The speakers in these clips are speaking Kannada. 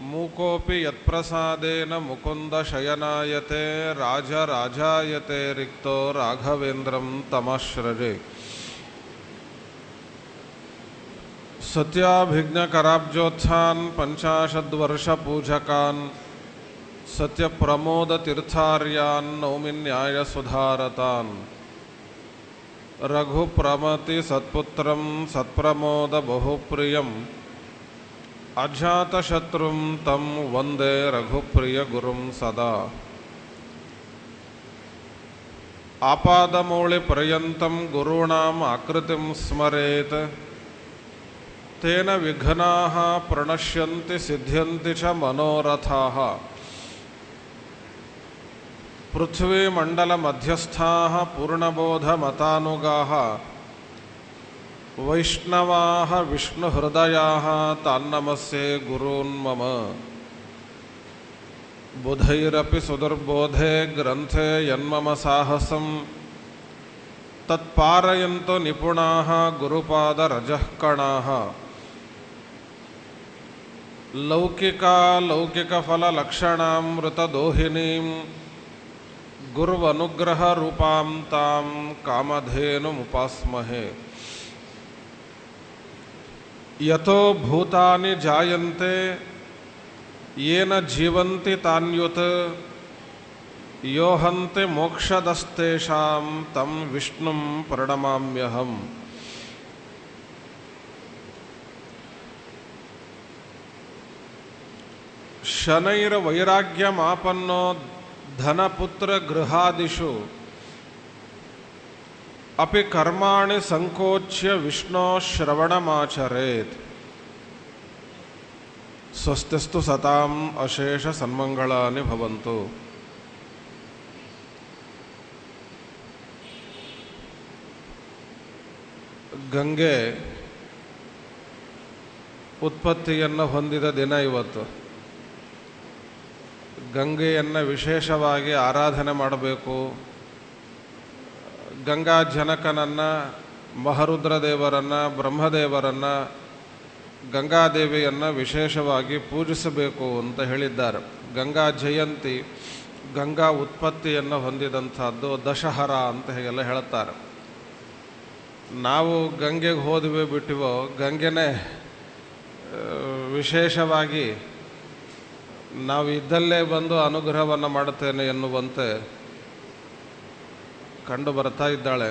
ಮೂಕೋಪಿ ಯತ್ಪ್ರಸಾದೇನ ಮುಕುಂದ ಶಯನಾಯತೆ ರಾಜರಾಜಾಯತೆ ರಿಕ್ತೋ ರಾಘವೇಂದ್ರಂ ತಮಶ್ರಜೆ. ಸತ್ಯಾಭಿಜ್ಞಕರಾಬ್ಜೋತ್ಥಾನ್ ಪಂಚಾಶದ್ವರ್ಷಪೂಜಕಾನ್ ಸತ್ಯಪ್ರಮೋದತೀರ್ಥಾರ್ಯಾನ್ ನೌಮಿ ನ್ಯಾಯಸುಧಾರತಾನ್. ರಘುಪ್ರಮತಿ ಸತ್ಪುತ್ರಂ ಸತ್ಪ್ರಮೋದ ಬಹುಪ್ರಿಯಂ ಅಜಾತಶತ್ರುಂ ತಂ ವಂದೇ ರಘುಪ್ರಿಯ ಗುರುಂ ಸದಾ. ಆಪಾದಮೌಳಿಪರ್ಯಂತಂ ಗುರುಣಾಂ ಆಕೃತಿಂ ಸ್ಮರೇತ್ ತೇನ ವಿಘ್ನಾಃ ಪ್ರಣಶ್ಯಂತಿ ಸಿದ್ಧ್ಯಂತಿ ಚ ಮನೋರಥಾಃ. ಪೃಥ್ವೀಮಂಡಲಮಧ್ಯಸ್ಥಾಃ ಪೂರ್ಣಬೋಧಮತಾನುಗಾಃ ವೈಷ್ಣವಾಃ ವಿಷ್ಣುಹೃದಯಾಃ ತಾನ್ನಮಸ್ಯೆ ಗುರೂನ್ ಮಮ. ಬುಧೈರಪಿ ಸುದುರ್ಬೋಧೆ ಗ್ರಂಥೆ ಯನ್ಮಮ ಸಾಹಸಂ ತತ್ಪಾರಯಂತು ನಿಪುಣಾಃ ಗುರುಪಾದರಜಃಕಣಾಃ. ಲೌಕಿಕಫಲಲಕ್ಷಣಾಮೃತದೋಹಿನೀಂ ಗುರುವನುಗ್ರಹರೂಪಾಂ ತಾಂ ಕಾಮಧೇನುಮುಪಾಸ್ಮಹೇ. ಯತೋ ಭೂತಾನಿ ಜಾಯಂತೆ ಯೇನ ಜೀವಂತಿ ತಾನ್ಯುತ್ ಯೋ ಹಂತೆ ಮೋಕ್ಷದಸ್ತೇಷಾಂ ತಂ ವಿಷ್ಣುಂ ಪ್ರಣಮಾಮ್ಯಹಂ. ಶನೈರ್ವೈರಾಗ್ಯಮಾಪನ್ನೋ ಧನಪುತ್ರ ಗೃಹಾದಿಷು ಅಪಿ ಕರ್ಮಾಣಿ ಸಂಕೋಚ್ಯ ವಿಷ್ಣೋ ಶ್ರವಣಮಾಚರೇತ್. ಸ್ವಸ್ತಿಸ್ತು ಸತಾಂ ಅಶೇಷ ಸನ್ಮಂಗಳಾನಿ ಭವಂತು. ಗಂಗೆ ಉತ್ಪತ್ತಿಯನ್ನು ಹೊಂದಿದ ದಿನ ಇವತ್ತು. ಗಂಗೆಯನ್ನು ವಿಶೇಷವಾಗಿ ಆರಾಧನೆ ಮಾಡಬೇಕು. ಗಂಗಾ ಜನಕನನ್ನು, ಮಹರುದ್ರದೇವರನ್ನು, ಬ್ರಹ್ಮದೇವರನ್ನು, ಗಂಗಾದೇವಿಯನ್ನು ವಿಶೇಷವಾಗಿ ಪೂಜಿಸಬೇಕು ಅಂತ ಹೇಳಿದ್ದಾರೆ. ಗಂಗಾ ಜಯಂತಿ, ಗಂಗಾ ಉತ್ಪತ್ತಿಯನ್ನು ಹೊಂದಿದಂಥದ್ದು ದಶಹರ ಅಂತ ಹೀಗೆಲ್ಲ ಹೇಳುತ್ತಾರೆ. ನಾವು ಗಂಗೆಗೆ ಹೋದ್ವಿ ಬಿಟ್ಟಿವೋ, ಗಂಗೆನೇ ವಿಶೇಷವಾಗಿ ನಾವು ಇದ್ದಲ್ಲೇ ಬಂದು ಅನುಗ್ರಹವನ್ನು ಮಾಡುತ್ತೇನೆ ಎನ್ನುವಂತೆ ಕಂಡು ಬರ್ತಾ ಇದ್ದಾಳೆ.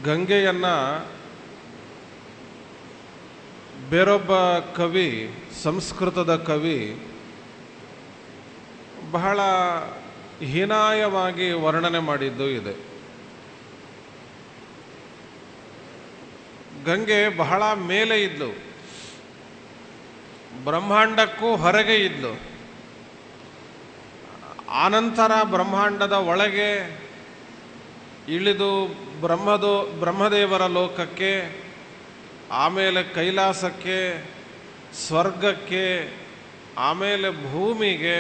ಗಂಗೆಯನ್ನು ಬೇರೊಬ್ಬ ಕವಿ, ಸಂಸ್ಕೃತದ ಕವಿ, ಬಹಳ ಹೀನಾಯವಾಗಿ ವರ್ಣನೆ ಮಾಡಿದ್ದು ಇದೆ. ಗಂಗೆ ಬಹಳ ಮೇಲೆ ಇದ್ಲು, ಬ್ರಹ್ಮಾಂಡಕ್ಕೂ ಹೊರಗೆ ಇದ್ಲು. ಆನಂತರ ಬ್ರಹ್ಮಾಂಡದ ಒಳಗೆ ಇಳಿದು ಬ್ರಹ್ಮದೇವರ ಲೋಕಕ್ಕೆ, ಆಮೇಲೆ ಕೈಲಾಸಕ್ಕೆ, ಸ್ವರ್ಗಕ್ಕೆ, ಆಮೇಲೆ ಭೂಮಿಗೆ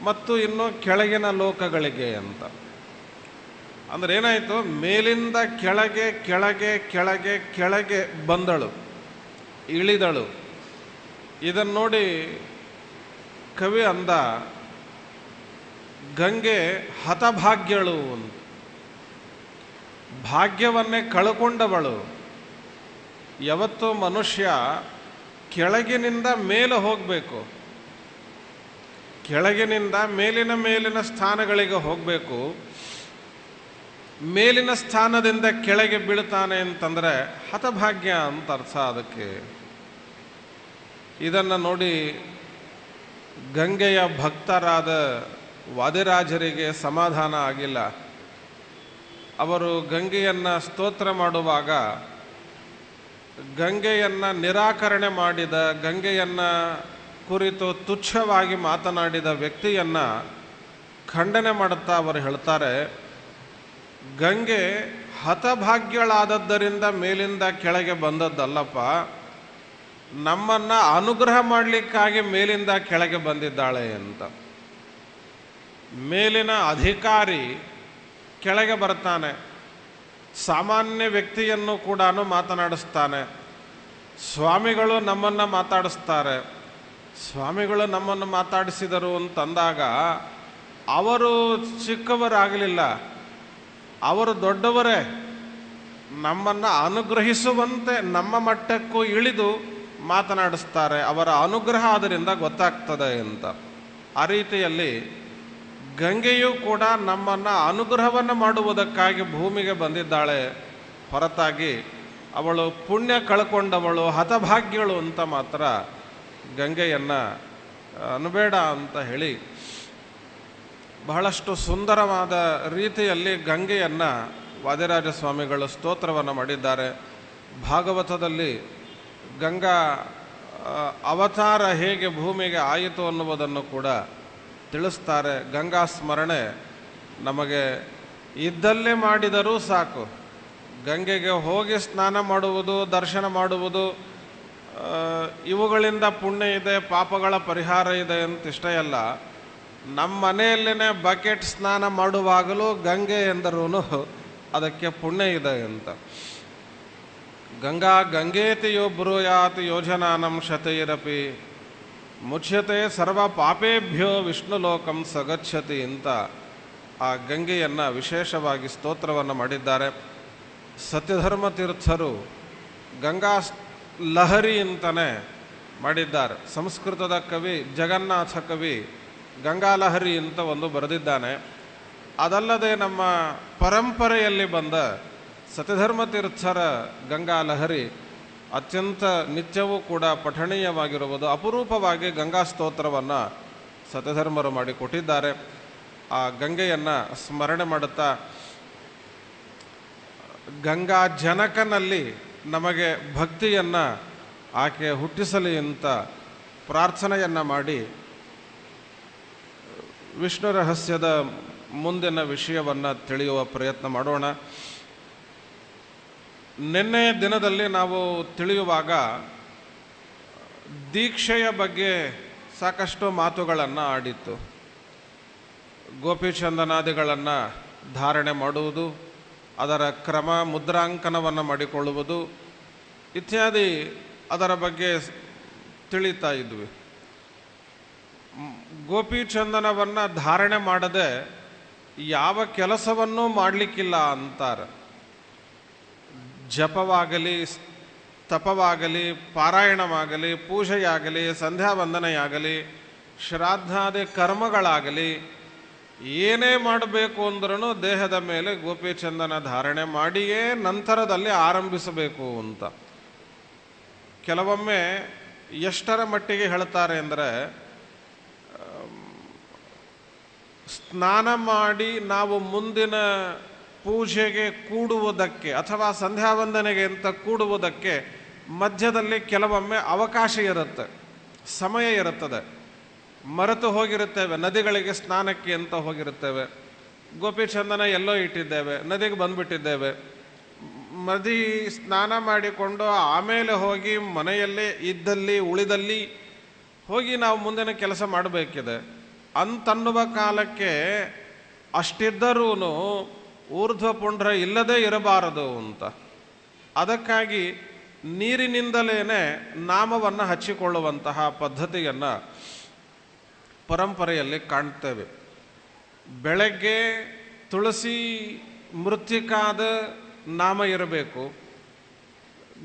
ಮತ್ತು ಇನ್ನು ಕೆಳಗಿನ ಲೋಕಗಳಿಗೆ ಅಂತ. ಅಂದರೆ ಏನಾಯಿತು, ಮೇಲಿಂದ ಕೆಳಗೆ ಕೆಳಗೆ ಕೆಳಗೆ ಕೆಳಗೆ ಬಂದಳು, ಇಳಿದಳು. ಇದನ್ನು ನೋಡಿ ಕವಿ ಅಂದ, ಗಂಗೆ ಹತಭಾಗ್ಯಳು ಅಂತ. ಭಾಗ್ಯವನ್ನೇ ಕಳ್ಕೊಂಡವಳು. ಯಾವತ್ತೂ ಮನುಷ್ಯ ಕೆಳಗಿನಿಂದ ಮೇಲೆ ಹೋಗಬೇಕು, ಕೆಳಗಿನಿಂದ ಮೇಲಿನ ಸ್ಥಾನಗಳಿಗೆ ಹೋಗಬೇಕು. ಮೇಲಿನ ಸ್ಥಾನದಿಂದ ಕೆಳಗೆ ಬೀಳ್ತಾನೆ ಅಂತಂದರೆ ಹತಭಾಗ್ಯ ಅಂತ ಅರ್ಥ ಅದಕ್ಕೆ. ಇದನ್ನು ನೋಡಿ ಗಂಗೆಯ ಭಕ್ತರಾದ ವಾದಿರಾಜರಿಗೆ ಸಮಾಧಾನ ಆಗಿಲ್ಲ. ಅವರು ಗಂಗೆಯನ್ನು ಸ್ತೋತ್ರ ಮಾಡುವಾಗ ಗಂಗೆಯನ್ನು ನಿರಾಕರಣೆ ಮಾಡಿದ, ಗಂಗೆಯನ್ನು ಕುರಿತು ತುಚ್ಛವಾಗಿ ಮಾತನಾಡಿದ ವ್ಯಕ್ತಿಯನ್ನು ಖಂಡನೆ ಮಾಡುತ್ತಾ ಅವರು ಹೇಳ್ತಾರೆ, ಗಂಗೆ ಹತಭಾಗ್ಯಳಾದದ್ದರಿಂದ ಮೇಲಿಂದ ಕೆಳಗೆ ಬಂದದ್ದಲ್ಲಪ್ಪ, ನಮ್ಮನ್ನು ಅನುಗ್ರಹ ಮಾಡಲಿಕ್ಕಾಗಿ ಮೇಲಿಂದ ಕೆಳಗೆ ಬಂದಿದ್ದಾಳೆ ಅಂತ. ಮೇಲಿನ ಅಧಿಕಾರಿ ಕೆಳಗೆ ಬರ್ತಾನೆ, ಸಾಮಾನ್ಯ ವ್ಯಕ್ತಿಯನ್ನು ಕೂಡ ಮಾತನಾಡಿಸ್ತಾನೆ. ಸ್ವಾಮಿಗಳು ನಮ್ಮನ್ನು ಮಾತಾಡಿಸ್ತಾರೆ. ಸ್ವಾಮಿಗಳು ನಮ್ಮನ್ನು ಮಾತಾಡಿಸಿದರು ಅಂತಂದಾಗ ಅವರು ಚಿಕ್ಕವರಾಗಲಿಲ್ಲ, ಅವರು ದೊಡ್ಡವರೇ. ನಮ್ಮನ್ನು ಅನುಗ್ರಹಿಸುವಂತೆ ನಮ್ಮ ಮಟ್ಟಕ್ಕೂ ಇಳಿದು ಮಾತನಾಡಿಸ್ತಾರೆ. ಅವರ ಅನುಗ್ರಹ ಅದರಿಂದ ಗೊತ್ತಾಗ್ತದೆ ಅಂತ. ಆ ರೀತಿಯಲ್ಲಿ ಗಂಗೆಯೂ ಕೂಡ ನಮ್ಮನ್ನು ಅನುಗ್ರಹವನ್ನು ಮಾಡುವುದಕ್ಕಾಗಿ ಭೂಮಿಗೆ ಬಂದಿದ್ದಾಳೆ ಹೊರತಾಗಿ ಅವಳು ಪುಣ್ಯ ಕಳ್ಕೊಂಡವಳು ಹತಭಾಗ್ಯಳು ಅಂತ ಮಾತ್ರ ಗಂಗೆಯನ್ನು ಅನ್ಬೇಡ ಅಂತ ಹೇಳಿ ಬಹಳಷ್ಟು ಸುಂದರವಾದ ರೀತಿಯಲ್ಲಿ ಗಂಗೆಯನ್ನು ವಾದಿರಾಜ ಸ್ವಾಮಿಗಳು ಸ್ತೋತ್ರವನ್ನು ಮಾಡಿದ್ದಾರೆ. ಭಾಗವತದಲ್ಲಿ ಗಂಗಾ ಅವತಾರ ಹೇಗೆ ಭೂಮಿಗೆ ಆಯಿತು ಅನ್ನುವುದನ್ನು ಕೂಡ ತಿಳಿಸ್ತಾರೆ. ಗಂಗಾ ಸ್ಮರಣೆ ನಮಗೆ ಇದ್ದಲ್ಲೇ ಮಾಡಿದರೂ ಸಾಕು. ಗಂಗೆಗೆ ಹೋಗಿ ಸ್ನಾನ ಮಾಡುವುದು, ದರ್ಶನ ಮಾಡುವುದು, ಇವುಗಳಿಂದ ಪುಣ್ಯ ಇದೆ, ಪಾಪಗಳ ಪರಿಹಾರ ಇದೆ ಅಂತಿಷ್ಟೇ ಅಲ್ಲ. ನಮ್ಮ ಮನೆಯಲ್ಲೇ ಬಕೆಟ್ ಸ್ನಾನ ಮಾಡುವಾಗಲೂ ಗಂಗೆ ಎಂದರೂ ಅದಕ್ಕೆ ಪುಣ್ಯ ಇದೆ ಅಂತ. ಗಂಗಾ ಗಂಗೇತಿ ಯೋ ಬ್ರೂಯಾತ್ ಯೋಜನಾನಂ ಶತೈರಪಿ ಮುಚ್ಯತೆ ಸರ್ವ ಪಾಪೇಭ್ಯೋ ವಿಷ್ಣುಲೋಕಂ ಸಗಚ್ಚತಿ ಅಂತ ಆ ಗಂಗೆಯನ್ನು ವಿಶೇಷವಾಗಿ ಸ್ತೋತ್ರವನ್ನು ಮಾಡಿದ್ದಾರೆ. ಸತ್ಯಧರ್ಮ ತೀರ್ಥರು ಗಂಗಾ ಲಹರಿ ಅಂತಲೇ ಮಾಡಿದ್ದಾರೆ. ಸಂಸ್ಕೃತದ ಕವಿ ಜಗನ್ನಾಥ ಕವಿ ಗಂಗಾಲಹರಿ ಅಂತ ಒಂದು ಬರೆದಿದ್ದಾನೆ. ಅದಲ್ಲದೆ ನಮ್ಮ ಪರಂಪರೆಯಲ್ಲಿ ಬಂದ ಸತ್ಯಧರ್ಮ ತೀರ್ಥರ ಗಂಗಾಲಹರಿ ಅತ್ಯಂತ ನಿತ್ಯವೂ ಕೂಡ ಪಠಣೀಯವಾಗಿರುವುದು. ಅಪರೂಪವಾಗಿ ಗಂಗಾ ಸ್ತೋತ್ರವನ್ನು ಸತ್ಯಧರ್ಮರು ಮಾಡಿಕೊಟ್ಟಿದ್ದಾರೆ. ಆ ಗಂಗೆಯನ್ನು ಸ್ಮರಣೆ ಮಾಡುತ್ತಾ ಗಂಗಾ ಜನಕನಲ್ಲಿ ನಮಗೆ ಭಕ್ತಿಯನ್ನು ಆಕೆ ಹುಟ್ಟಿಸಲಿ ಅಂತ ಪ್ರಾರ್ಥನೆಯನ್ನು ಮಾಡಿ ವಿಷ್ಣು ರಹಸ್ಯದ ಮುಂದಿನ ವಿಷಯವನ್ನು ತಿಳಿಯುವ ಪ್ರಯತ್ನ ಮಾಡೋಣ. ನಿನ್ನೆ ದಿನದಲ್ಲಿ ನಾವು ತಿಳಿಯುವಾಗ ದೀಕ್ಷೆಯ ಬಗ್ಗೆ ಸಾಕಷ್ಟು ಮಾತುಗಳನ್ನು ಆಡಿತ್ತು. ಗೋಪಿಚಂದನಾದಿಗಳನ್ನು ಧಾರಣೆ ಮಾಡುವುದು, ಅದರ ಕ್ರಮ ಮುದ್ರಾಂಕನವನ್ನು ಮಾಡಿಕೊಳ್ಳುವುದು ಇತ್ಯಾದಿ ಅದರ ಬಗ್ಗೆ ತಿಳಿತಾ ಇದ್ವಿ. ಗೋಪಿಚಂದನವನ್ನು ಧಾರಣೆ ಮಾಡದೆ ಯಾವ ಕೆಲಸವನ್ನೂ ಮಾಡಲಿಕ್ಕಿಲ್ಲ ಅಂತಾರೆ. ಜಪವಾಗಲಿ, ತಪವಾಗಲಿ, ಪಾರಾಯಣವಾಗಲಿ, ಪೂಜೆಯಾಗಲಿ, ಸಂಧ್ಯಾವಂದನೆಯಾಗಲಿ, ಶ್ರಾದ್ದಾದಿ ಕರ್ಮಗಳಾಗಲಿ ಏನೇ ಮಾಡಬೇಕು ಅಂದ್ರೂ ದೇಹದ ಮೇಲೆ ಗೋಪಿಚಂದನ ಧಾರಣೆ ಮಾಡಿಯೇ ನಂತರದಲ್ಲಿ ಆರಂಭಿಸಬೇಕು ಅಂತ. ಕೆಲವೊಮ್ಮೆ ಎಷ್ಟರ ಮಟ್ಟಿಗೆ ಹೇಳ್ತಾರೆ ಅಂದರೆ, ಸ್ನಾನ ಮಾಡಿ ನಾವು ಮುಂದಿನ ಪೂಜೆಗೆ ಕೂಡುವುದಕ್ಕೆ ಅಥವಾ ಸಂಧ್ಯಾವಂದನೆಗೆ ಅಂತ ಕೂಡುವುದಕ್ಕೆ ಮಧ್ಯದಲ್ಲಿ ಕೆಲವೊಮ್ಮೆ ಅವಕಾಶ ಇರುತ್ತೆ, ಸಮಯ ಇರುತ್ತದೆ. ಮರೆತು ಹೋಗಿರುತ್ತೇವೆ, ನದಿಗಳಿಗೆ ಸ್ನಾನಕ್ಕೆ ಅಂತ ಹೋಗಿರುತ್ತೇವೆ, ಗೋಪಿಚಂದನ ಎಲ್ಲೋ ಇಟ್ಟಿದ್ದೇವೆ, ನದಿಗೆ ಬಂದುಬಿಟ್ಟಿದ್ದೇವೆ. ನದಿ ಸ್ನಾನ ಮಾಡಿಕೊಂಡು ಆಮೇಲೆ ಹೋಗಿ ಮನೆಯಲ್ಲೇ ಇದ್ದಲ್ಲಿ ಉಳಿದಲ್ಲಿ ಹೋಗಿ ನಾವು ಮುಂದಿನ ಕೆಲಸ ಮಾಡಬೇಕಿದೆ ಅಂತನ್ನುವ ಕಾಲಕ್ಕೆ ಅಷ್ಟಿದ್ದರೂ ಊರ್ಧ್ವ ಪುಂಡ್ರ ಇಲ್ಲದೇ ಇರಬಾರದು ಅಂತ. ಅದಕ್ಕಾಗಿ ನೀರಿನಿಂದಲೇ ನಾಮವನ್ನು ಹಚ್ಚಿಕೊಳ್ಳುವಂತಹ ಪದ್ಧತಿಯನ್ನು ಪರಂಪರೆಯಲ್ಲಿ ಕಾಣ್ತೇವೆ. ಬೆಳಗ್ಗೆ ತುಳಸಿ ಮೃತ್ತಿಕಾದ ನಾಮ ಇರಬೇಕು,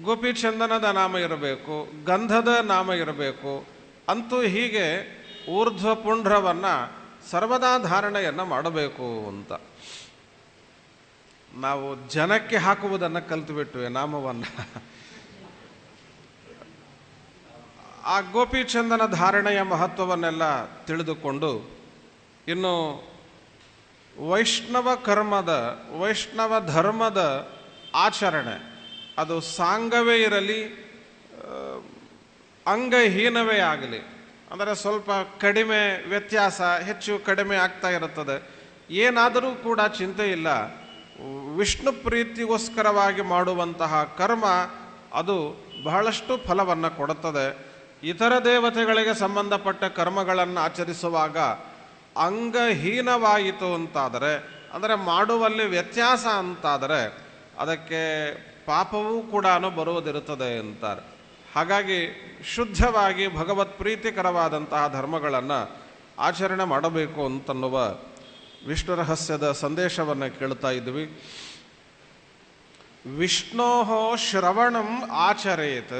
ಗೋಪಿಚಂದನದ ನಾಮ ಇರಬೇಕು, ಗಂಧದ ನಾಮ ಇರಬೇಕು. ಅಂತೂ ಹೀಗೆ ಊರ್ಧ್ವ ಪುಂಡ್ರವನ್ನು ಸರ್ವದಾ ಧಾರಣೆಯನ್ನು ಮಾಡಬೇಕು ಅಂತ. ನಾವು ಜನಕ್ಕೆ ಹಾಕುವುದನ್ನು ಕಲಿತುಬಿಟ್ವಿ ನಾಮವನ್ನು. ಆ ಗೋಪಿಚಂದನ ಧಾರಣೆಯ ಮಹತ್ವವನ್ನೆಲ್ಲ ತಿಳಿದುಕೊಂಡು ಇನ್ನು ವೈಷ್ಣವ ಕರ್ಮದ, ವೈಷ್ಣವ ಧರ್ಮದ ಆಚರಣೆ, ಅದು ಸಾಂಗವೇ ಇರಲಿ ಅಂಗಹೀನವೇ ಆಗಲಿ, ಅಂದರೆ ಸ್ವಲ್ಪ ಕಡಿಮೆ ವ್ಯತ್ಯಾಸ, ಹೆಚ್ಚು ಕಡಿಮೆ ಆಗ್ತಾ ಇರುತ್ತದೆ, ಏನಾದರೂ ಕೂಡ ಚಿಂತೆ ಇಲ್ಲ. ವಿಷ್ಣು ಪ್ರೀತಿಗೋಸ್ಕರವಾಗಿ ಮಾಡುವಂತಹ ಕರ್ಮ ಅದು ಬಹಳಷ್ಟು ಫಲವನ್ನು ಕೊಡುತ್ತದೆ. ಇತರ ದೇವತೆಗಳಿಗೆ ಸಂಬಂಧಪಟ್ಟ ಕರ್ಮಗಳನ್ನು ಆಚರಿಸುವಾಗ ಅಂಗಹೀನವಾಯಿತು ಅಂತಾದರೆ, ಅಂದರೆ ಮಾಡುವಲ್ಲಿ ವ್ಯತ್ಯಾಸ ಅಂತಾದರೆ ಅದಕ್ಕೆ ಪಾಪವೂ ಕೂಡ ಬರುವುದಿರುತ್ತದೆ ಅಂತಾರೆ. ಹಾಗಾಗಿ ಶುದ್ಧವಾಗಿ ಭಗವತ್ ಪ್ರೀತಿಕರವಾದಂತಹ ಧರ್ಮಗಳನ್ನು ಆಚರಣೆ ಮಾಡಬೇಕು ಅಂತನ್ನುವ ವಿಷ್ಣು ರಹಸ್ಯದ ಸಂದೇಶವನ್ನು ಕೇಳ್ತಾ ಇದ್ವಿ. ವಿಷ್ಣೋ ಶ್ರವಣಂ ಆಚರೇತ್,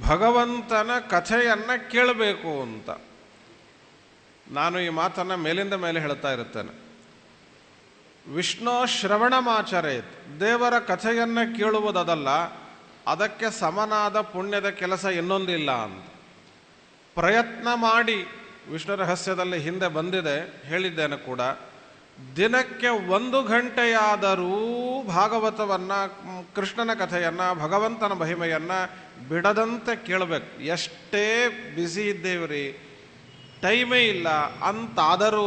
ಭಗವಂತನ ಕಥೆಯನ್ನು ಕೇಳಬೇಕು ಅಂತ. ನಾನು ಈ ಮಾತನ್ನು ಮೇಲಿಂದ ಮೇಲೆ ಹೇಳ್ತಾ ಇರುತ್ತೇನೆ. ವಿಷ್ಣು ಶ್ರವಣಮಾಚರೇತ್, ದೇವರ ಕಥೆಯನ್ನು ಕೇಳುವುದಲ್ಲ, ಅದಕ್ಕೆ ಸಮನಾದ ಪುಣ್ಯದ ಕೆಲಸ ಇನ್ನೊಂದಿಲ್ಲ ಅಂತ ಪ್ರಯತ್ನ ಮಾಡಿ. ವಿಷ್ಣು ರಹಸ್ಯದಲ್ಲಿ ಹಿಂದೆ ಬಂದಿದೆ, ಹೇಳಿದ್ದೇನೆ ಕೂಡ. ದಿನಕ್ಕೆ 1 ಗಂಟೆಯಾದರೂ ಭಾಗವತವನ್ನು, ಕೃಷ್ಣನ ಕಥೆಯನ್ನು, ಭಗವಂತನ ಮಹಿಮೆಯನ್ನು ಬಿಡದಂತೆ ಕೇಳಬೇಕು. ಎಷ್ಟೇ ಬ್ಯುಸಿ ಇದ್ದೇವ್ರಿ, ಟೈಮೇ ಇಲ್ಲ ಅಂತಾದರೂ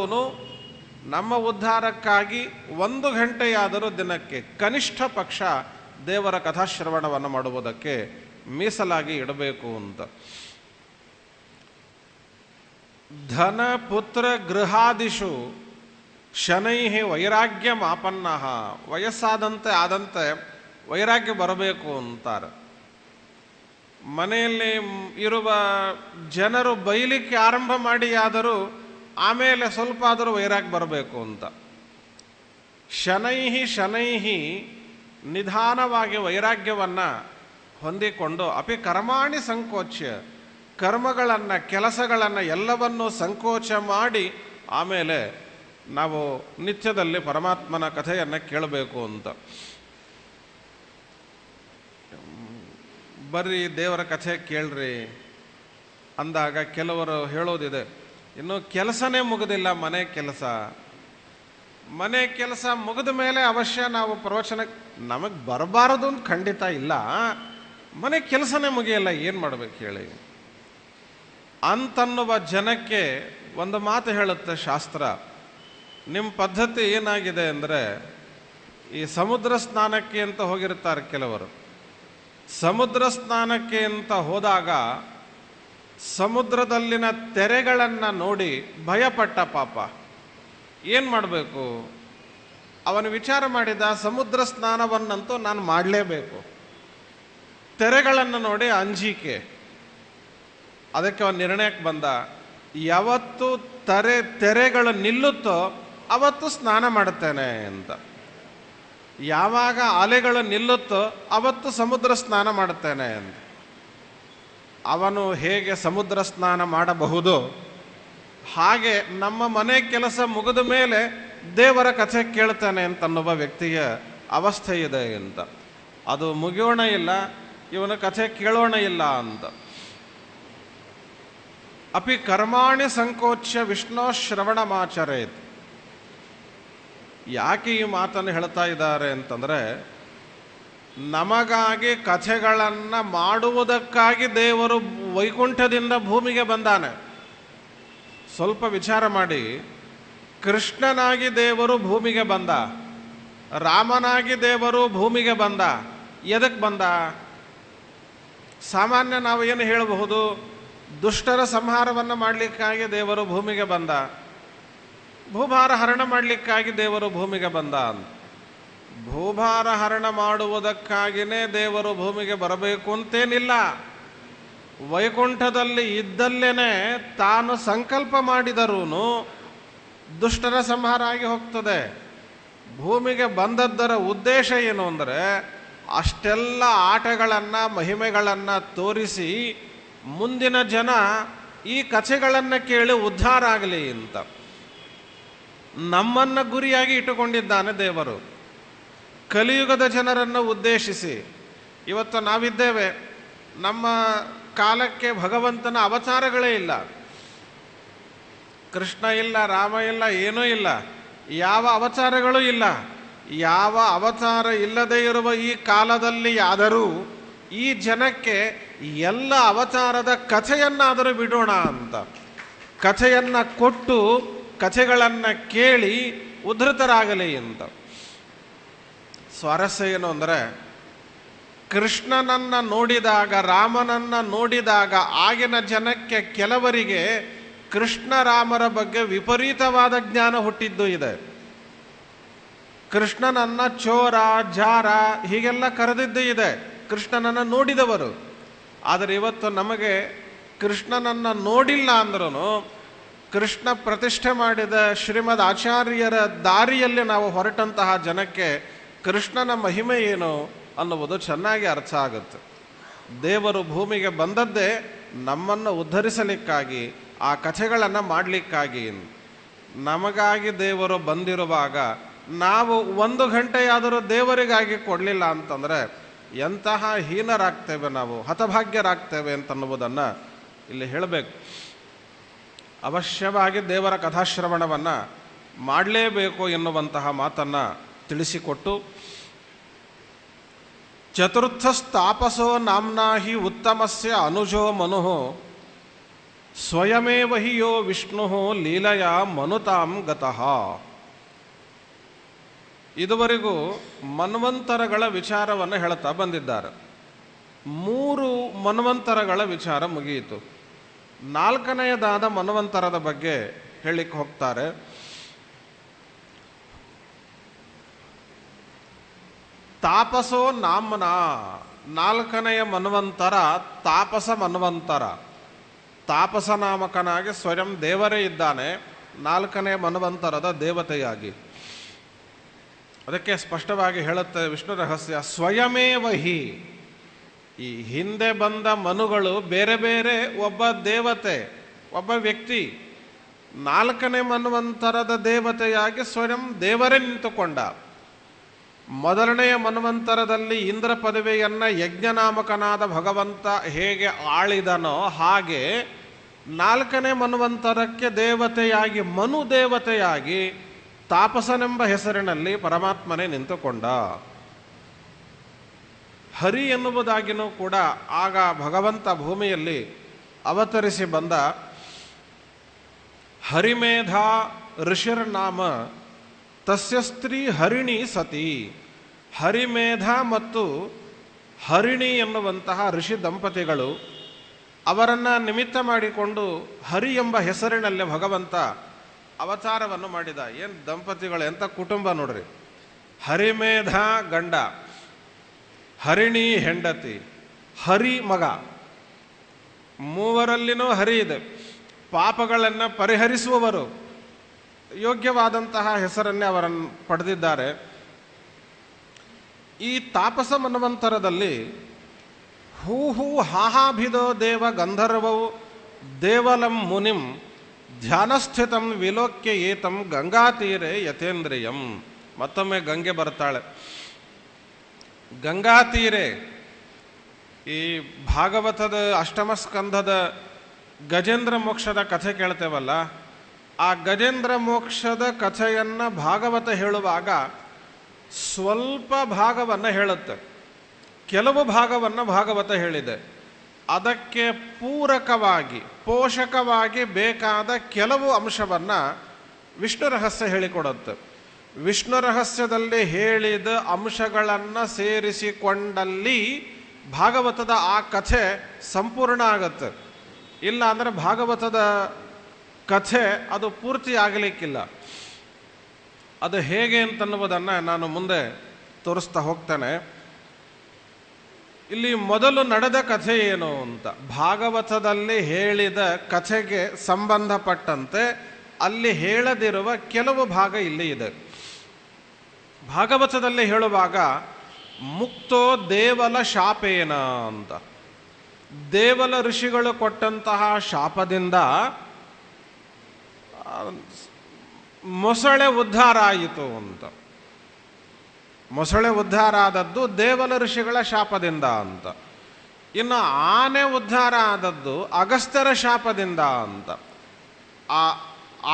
ನಮ್ಮ ಉದ್ಧಾರಕ್ಕಾಗಿ 1 ಗಂಟೆಯಾದರೂ ದಿನಕ್ಕೆ ಕನಿಷ್ಠ ಪಕ್ಷ ದೇವರ ಕಥಾಶ್ರವಣವನ್ನು ಮಾಡುವುದಕ್ಕೆ ಮೀಸಲಾಗಿ ಇಡಬೇಕು ಅಂತ. ಧನ ಪುತ್ರ ಗೃಹಾದಿಷು ಶನೈ ವೈರಾಗ್ಯ ಮಾಪನ್ನ, ವಯಸ್ಸಾದಂತೆ ಆದಂತೆ ವೈರಾಗ್ಯ ಬರಬೇಕು ಅಂತಾರೆ. ಮನೆಯಲ್ಲಿ ಇರುವ ಜನರು ಬೈಲಿಕ್ಕೆ ಆರಂಭ ಮಾಡಿಯಾದರೂ ಆಮೇಲೆ ಸ್ವಲ್ಪ ಆದರೂ ವೈರಾಗ್ಯ ಬರಬೇಕು ಅಂತ. ಶನೈಹಿ ಶನೈಹಿ, ನಿಧಾನವಾಗಿ ವೈರಾಗ್ಯವನ್ನು ಹೊಂದಿಕೊಂಡು, ಅಪಿ ಕರ್ಮಾಣಿ ಸಂಕೋಚ್ಯ, ಕರ್ಮಗಳನ್ನು, ಕೆಲಸಗಳನ್ನು ಎಲ್ಲವನ್ನೂ ಸಂಕೋಚ ಮಾಡಿ ಆಮೇಲೆ ನಾವು ನಿತ್ಯದಲ್ಲಿ ಪರಮಾತ್ಮನ ಕಥೆಯನ್ನು ಕೇಳಬೇಕು ಅಂತ. ಬರ್ರಿ ದೇವರ ಕಥೆ ಕೇಳ್ರಿ ಅಂದಾಗ ಕೆಲವರು ಹೇಳೋದಿದೆ, ಇನ್ನು ಕೆಲಸನೇ ಮುಗಿದಿಲ್ಲ, ಮನೆ ಕೆಲಸ ಮುಗಿದ ಮೇಲೆ ಅವಶ್ಯ ನಾವು ಪ್ರವಚನ, ನಮಗೆ ಬರಬಾರದು ಅಂತ ಖಂಡಿತ ಇಲ್ಲ, ಮನೆ ಕೆಲಸನೇ ಮುಗಿಯಲ್ಲ, ಏನು ಮಾಡಬೇಕು ಹೇಳಿ ಅಂತನ್ನುವ ಜನಕ್ಕೆ ಒಂದು ಮಾತು ಹೇಳುತ್ತೆ ಶಾಸ್ತ್ರ. ನಿಮ್ಮ ಪದ್ಧತಿ ಏನಾಗಿದೆ ಅಂದರೆ, ಈ ಸಮುದ್ರ ಸ್ನಾನಕ್ಕೆ ಅಂತ ಹೋಗಿರ್ತಾರೆ ಕೆಲವರು. ಸಮುದ್ರ ಸ್ನಾನಕ್ಕೆ ಅಂತ ಹೋದಾಗ ಸಮುದ್ರದಲ್ಲಿನ ತೆರೆಗಳನ್ನು ನೋಡಿ ಭಯಪಟ್ಟ ಪಾಪ. ಏನು ಮಾಡಬೇಕು? ಅವನು ವಿಚಾರ ಮಾಡಿದ, ಸಮುದ್ರ ಸ್ನಾನವನ್ನಂತೂ ನಾನು ಮಾಡಲೇಬೇಕು. ತೆರೆಗಳನ್ನು ನೋಡಿ ಅಂಜಿಕೆ. ಅದಕ್ಕೆ ಅವನು ನಿರ್ಣಯಕ್ಕೆ ಬಂದ, ಯಾವತ್ತು ತೆರೆಗಳು ನಿಲ್ಲುತ್ತೋ ಅವತ್ತು ಸ್ನಾನ ಮಾಡುತ್ತೇನೆ ಅಂತ. ಯಾವಾಗ ಅಲೆಗಳು ನಿಲ್ಲುತ್ತೋ ಅವತ್ತು ಸಮುದ್ರ ಸ್ನಾನ ಮಾಡುತ್ತೇನೆ ಅಂತ. ಅವನು ಹೇಗೆ ಸಮುದ್ರ ಸ್ನಾನ ಮಾಡಬಹುದು, ಹಾಗೆ ನಮ್ಮ ಮನೆ ಕೆಲಸ ಮುಗಿದ ಮೇಲೆ ದೇವರ ಕಥೆ ಕೇಳ್ತಾನೆ ಅಂತನ್ನುವ ವ್ಯಕ್ತಿಯ ಅವಸ್ಥೆ ಇದೆ ಅಂತ. ಅದು ಮುಗಿಯೋಣ ಇಲ್ಲ, ಇವನ ಕಥೆ ಕೇಳೋಣ ಇಲ್ಲ ಅಂತ. ಅಪಿ ಕರ್ಮಾಣಿ ಸಂಕೋಚ್ಯ ವಿಷ್ಣು ಶ್ರವಣಮಾಚರೇತ್. ಯಾಕೆ ಈ ಮಾತನ್ನು ಹೇಳ್ತಾ ಇದ್ದಾರೆ ಅಂತಂದರೆ, ನಮಗಾಗಿ ಕಥೆಗಳನ್ನು ಮಾಡುವುದಕ್ಕಾಗಿ ದೇವರು ವೈಕುಂಠದಿಂದ ಭೂಮಿಗೆ ಬಂದಾನೆ. ಸ್ವಲ್ಪ ವಿಚಾರ ಮಾಡಿ, ಕೃಷ್ಣನಾಗಿ ದೇವರು ಭೂಮಿಗೆ ಬಂದ, ರಾಮನಾಗಿ ದೇವರು ಭೂಮಿಗೆ ಬಂದ. ಎದಕ್ಕೆ ಬಂದ? ಸಾಮಾನ್ಯ ನಾವು ಏನು ಹೇಳಬಹುದು, ದುಷ್ಟರ ಸಂಹಾರವನ್ನು ಮಾಡಲಿಕ್ಕಾಗಿ ದೇವರು ಭೂಮಿಗೆ ಬಂದ, ಭೂಭಾರ ಹರಣ ಮಾಡಲಿಕ್ಕಾಗಿ ದೇವರು ಭೂಮಿಗೆ ಬಂದ ಅಂತ. ಭೂಭಾರ ಹರಣ ಮಾಡುವುದಕ್ಕಾಗಿಯೇ ದೇವರು ಭೂಮಿಗೆ ಬರಬೇಕು ಅಂತೇನಿಲ್ಲ. ವೈಕುಂಠದಲ್ಲಿ ಇದ್ದಲ್ಲೇನೆ ತಾನು ಸಂಕಲ್ಪ ಮಾಡಿದರೂ ದುಷ್ಟರ ಸಂಹಾರ ಆಗಿ ಹೋಗ್ತದೆ. ಭೂಮಿಗೆ ಬಂದದ್ದರ ಉದ್ದೇಶ ಏನು ಅಂದರೆ, ಅಷ್ಟೆಲ್ಲ ಆಟಗಳನ್ನು, ಮಹಿಮೆಗಳನ್ನು ತೋರಿಸಿ ಮುಂದಿನ ಜನ ಈ ಕಥೆಗಳನ್ನು ಕೇಳಿ ಉದ್ಧಾರ ಆಗಲಿ ಅಂತ ನಮ್ಮನ್ನು ಗುರಿಯಾಗಿ ಇಟ್ಟುಕೊಂಡಿದ್ದಾನೆ ದೇವರು. ಕಲಿಯುಗದ ಜನರನ್ನು ಉದ್ದೇಶಿಸಿ ಇವತ್ತು ನಾವಿದ್ದೇವೆ. ನಮ್ಮ ಕಾಲಕ್ಕೆ ಭಗವಂತನ ಅವತಾರಗಳೇ ಇಲ್ಲ, ಕೃಷ್ಣ ಇಲ್ಲ, ರಾಮ ಇಲ್ಲ, ಏನೂ ಇಲ್ಲ, ಯಾವ ಅವತಾರಗಳೂ ಇಲ್ಲ. ಯಾವ ಅವತಾರ ಇಲ್ಲದೇ ಇರುವ ಈ ಕಾಲದಲ್ಲಿ ಆದರೂ ಈ ಜನಕ್ಕೆ ಎಲ್ಲ ಅವತಾರದ ಕಥೆಯನ್ನಾದರೂ ಬಿಡೋಣ ಅಂತ ಕಥೆಯನ್ನು ಕೊಟ್ಟು ಕಥೆಗಳನ್ನು ಕೇಳಿ ಉದ್ಧತರಾಗಲಿ ಅಂತ. ಸ್ವಾರಸ್ಯ ಏನು ಅಂದರೆ, ಕೃಷ್ಣನನ್ನು ನೋಡಿದಾಗ, ರಾಮನನ್ನು ನೋಡಿದಾಗ ಆಗಿನ ಜನಕ್ಕೆ ಕೆಲವರಿಗೆ ಕೃಷ್ಣ ರಾಮರ ಬಗ್ಗೆ ವಿಪರೀತವಾದ ಜ್ಞಾನ ಹುಟ್ಟಿದ್ದು ಇದೆ. ಕೃಷ್ಣನನ್ನು ಚೋರ, ಜಾರ ಹೀಗೆಲ್ಲ ಕರೆದಿದ್ದು ಇದೆ. ಕೃಷ್ಣನನ್ನು ನೋಡಿದವರು. ಆದರೆ ಇವತ್ತು ನಮಗೆ ಕೃಷ್ಣನನ್ನು ನೋಡಿಲ್ಲ ಅಂದ್ರೂ ಕೃಷ್ಣ ಪ್ರತಿಷ್ಠೆ ಮಾಡಿದ ಶ್ರೀಮದ್ ಆಚಾರ್ಯರ ದಾರಿಯಲ್ಲಿ ನಾವು ಹೊರಟಂತಹ ಜನಕ್ಕೆ ಕೃಷ್ಣನ ಮಹಿಮೆ ಏನು ಅನ್ನುವುದು ಚೆನ್ನಾಗಿ ಅರ್ಥ ಆಗುತ್ತೆ. ದೇವರು ಭೂಮಿಗೆ ಬಂದದ್ದೇ ನಮ್ಮನ್ನು ಉದ್ಧರಿಸಲಿಕ್ಕಾಗಿ, ಆ ಕಥೆಗಳನ್ನು ಮಾಡಲಿಕ್ಕಾಗಿ. ನಮಗಾಗಿ ದೇವರು ಬಂದಿರುವಾಗ ನಾವು 1 ಗಂಟೆಯಾದರೂ ದೇವರಿಗಾಗಿ ಕೊಡಲಿಲ್ಲ ಅಂತಂದರೆ ಎಂತಹ ಹೀನರಾಗ್ತೇವೆ, ನಾವು ಹತಭಾಗ್ಯರಾಗ್ತೇವೆ ಅಂತನ್ನುವುದನ್ನು ಇಲ್ಲಿ ಹೇಳಬೇಕು. ಅವಶ್ಯವಾಗಿ ದೇವರ ಕಥಾಶ್ರವಣವನ್ನು ಮಾಡಲೇಬೇಕು ಎನ್ನುವಂತಹ ಮಾತನ್ನು ತಿಳಿಸಿಕೊಟ್ಟು, ಚತುರ್ಥಸ್ತಾಪಸೋ ನಾಮ್ನಾ ಹಿ ಉತ್ತಮಸ್ಯ ಅನುಜೋ ಮನು ಸ್ವಯಮೇವ ಹಿ ಯೋ ವಿಷ್ಣು ಲೀಲೆಯ ಮನುತಾಂ ಗತಃ. ಇದುವರೆಗೂ ಮನ್ವಂತರಗಳ ವಿಚಾರವನ್ನು ಹೇಳ್ತಾ ಬಂದಿದ್ದಾರೆ. 3 ಮನ್ವಂತರಗಳ ವಿಚಾರ ಮುಗಿಯಿತು. 4ನೆಯದಾದ ಮನ್ವಂತರದ ಬಗ್ಗೆ ಹೇಳಿಕ್ಕೆ ಹೋಗ್ತಾರೆ. ತಾಪಸೋ ನಾಮನ, 4ನೆಯ ಮನ್ವಂತರ ತಾಪಸ ಮನ್ವಂತರ. ತಾಪಸ ನಾಮಕನಾಗಿ ಸ್ವಯಂ ದೇವರೇ ಇದ್ದಾನೆ 4ನೆಯ ಮನ್ವಂತರದ ದೇವತೆಯಾಗಿ. ಅದಕ್ಕೆ ಸ್ಪಷ್ಟವಾಗಿ ಹೇಳುತ್ತೆ ವಿಷ್ಣು ರಹಸ್ಯ, ಸ್ವಯಮೇವ ಹಿ. ಈ ಹಿಂದೆ ಬಂದ ಮನುಗಳು ಬೇರೆ ಬೇರೆ, ಒಬ್ಬ ದೇವತೆ, ಒಬ್ಬ ವ್ಯಕ್ತಿ. 4ನೇ ಮನ್ವಂತರದ ದೇವತೆಯಾಗಿ ಸ್ವಯಂ ದೇವರೇ ನಿಂತುಕೊಂಡ. 1ನೆಯ ಮನ್ವಂತರದಲ್ಲಿ ಇಂದ್ರ ಪದವಿಯನ್ನು ಯಜ್ಞನಾಮಕನಾದ ಭಗವಂತ ಹೇಗೆ ಆಳಿದನೋ ಹಾಗೆ 4ನೇ ಮನ್ವಂತರಕ್ಕೆ ದೇವತೆಯಾಗಿ, ಮನು ದೇವತೆಯಾಗಿ ತಾಪಸನೆಂಬ ಹೆಸರಿನಲ್ಲಿ ಪರಮಾತ್ಮನೇ ನಿಂತುಕೊಂಡ. ಹರಿ ಎನ್ನುವುದಾಗಿಯೂ ಕೂಡ ಆಗ ಭಗವಂತ ಭೂಮಿಯಲ್ಲಿ ಅವತರಿಸಿ ಬಂದ. ಹರಿಮೇಧ ಋಷಿರ್ನಾಮ ತಸ್ಯ ಸ್ತ್ರೀ ಹರಿಣಿ ಸತಿ. ಹರಿಮೇಧ ಮತ್ತು ಹರಿಣಿ ಎನ್ನುವಂತಹ ಋಷಿ ದಂಪತಿಗಳು, ಅವರನ್ನು ನಿಮಿತ್ತ ಮಾಡಿಕೊಂಡು ಹರಿ ಎಂಬ ಹೆಸರಿನಲ್ಲಿ ಭಗವಂತ ಅವತಾರವನ್ನು ಮಾಡಿದ. ಏನು ದಂಪತಿಗಳು, ಎಂಥ ಕುಟುಂಬ ನೋಡ್ರಿ. ಹರಿಮೇಧ ಗಂಡ, ಹರಿಣಿ ಹೆಂಡತಿ, ಹರಿ ಮಗ. ಮೂವರಲ್ಲಿನೂ ಹರಿ ಇದೆ. ಪಾಪಗಳನ್ನು ಪರಿಹರಿಸುವವರು, ಯೋಗ್ಯವಾದಂತಹ ಹೆಸರನ್ನೇ ಅವರನ್ನು ಪಡೆದಿದ್ದಾರೆ. ಈ ತಾಪಸ ಮನ್ವಂತರದಲ್ಲಿ ಹೂ ಹಾಹಾಭಿದೋ ದೇವ ಗಂಧರ್ವವು ದೇವಲಂ ಮುನಿಂ ಧ್ಯಾನಸ್ಥಿತಂ ವಿಲೋಕ್ಯ ಏತಂ ಗಂಗಾತೀರೆ ಯತೇಂದ್ರಿಯಂ. ಮತ್ತೊಮ್ಮೆ ಗಂಗೆ ಬರ್ತಾಳೆ. ಗಂಗಾತೀರೆ, ಈ ಭಾಗವತದ 8ಮ ಸ್ಕಂಧದ ಗಜೇಂದ್ರ ಮೋಕ್ಷದ ಕಥೆ ಕೇಳ್ತೇವಲ್ಲ, ಆ ಗಜೇಂದ್ರ ಮೋಕ್ಷದ ಕಥೆಯನ್ನು ಭಾಗವತ ಹೇಳುವಾಗ ಸ್ವಲ್ಪ ಭಾಗವನ್ನು ಹೇಳುತ್ತೆ, ಕೆಲವು ಭಾಗವನ್ನು ಭಾಗವತ ಹೇಳಿದೆ. ಅದಕ್ಕೆ ಪೂರಕವಾಗಿ, ಪೋಷಕವಾಗಿ ಬೇಕಾದ ಕೆಲವು ಅಂಶವನ್ನು ವಿಷ್ಣು ರಹಸ್ಯ ಹೇಳಿಕೊಡುತ್ತೆ. ವಿಷ್ಣು ರಹಸ್ಯದಲ್ಲಿ ಹೇಳಿದ ಅಂಶಗಳನ್ನು ಸೇರಿಸಿಕೊಂಡಲ್ಲಿ ಭಾಗವತದ ಆ ಕಥೆ ಸಂಪೂರ್ಣ ಆಗುತ್ತೆ. ಇಲ್ಲ ಅಂದರೆ ಭಾಗವತದ ಕಥೆ ಅದು ಪೂರ್ತಿ ಆಗಲಿಕ್ಕಿಲ್ಲ. ಅದು ಹೇಗೆ ಅಂತನ್ನುವುದನ್ನು ನಾನು ಮುಂದೆ ತೋರಿಸ್ತಾ ಹೋಗ್ತೇನೆ. ಇಲ್ಲಿ ಮೊದಲು ನಡೆದ ಕಥೆ ಏನು ಅಂತ, ಭಾಗವತದಲ್ಲಿ ಹೇಳಿದ ಕಥೆಗೆ ಸಂಬಂಧಪಟ್ಟಂತೆ ಅಲ್ಲಿ ಹೇಳದಿರುವ ಕೆಲವು ಭಾಗ ಇಲ್ಲಿ ಇದೆ. ಭಾಗವತದಲ್ಲಿ ಹೇಳುವಾಗ ಮುಕ್ತೋ ದೇವಲ ಶಾಪೇನ ಅಂತ, ದೇವಲ ಋಷಿಗಳು ಕೊಟ್ಟಂತಹ ಶಾಪದಿಂದ ಮೊಸಳೆ ಉದ್ಧಾರ ಆಯಿತು ಅಂತ. ಮೊಸಳೆ ಉದ್ಧಾರ ಆದದ್ದು ದೇವಲ ಋಷಿಗಳ ಶಾಪದಿಂದ ಅಂತ. ಇನ್ನು ಆನೆ ಉದ್ಧಾರ ಆದದ್ದು ಅಗಸ್ತ್ಯರ ಶಾಪದಿಂದ ಅಂತ. ಆ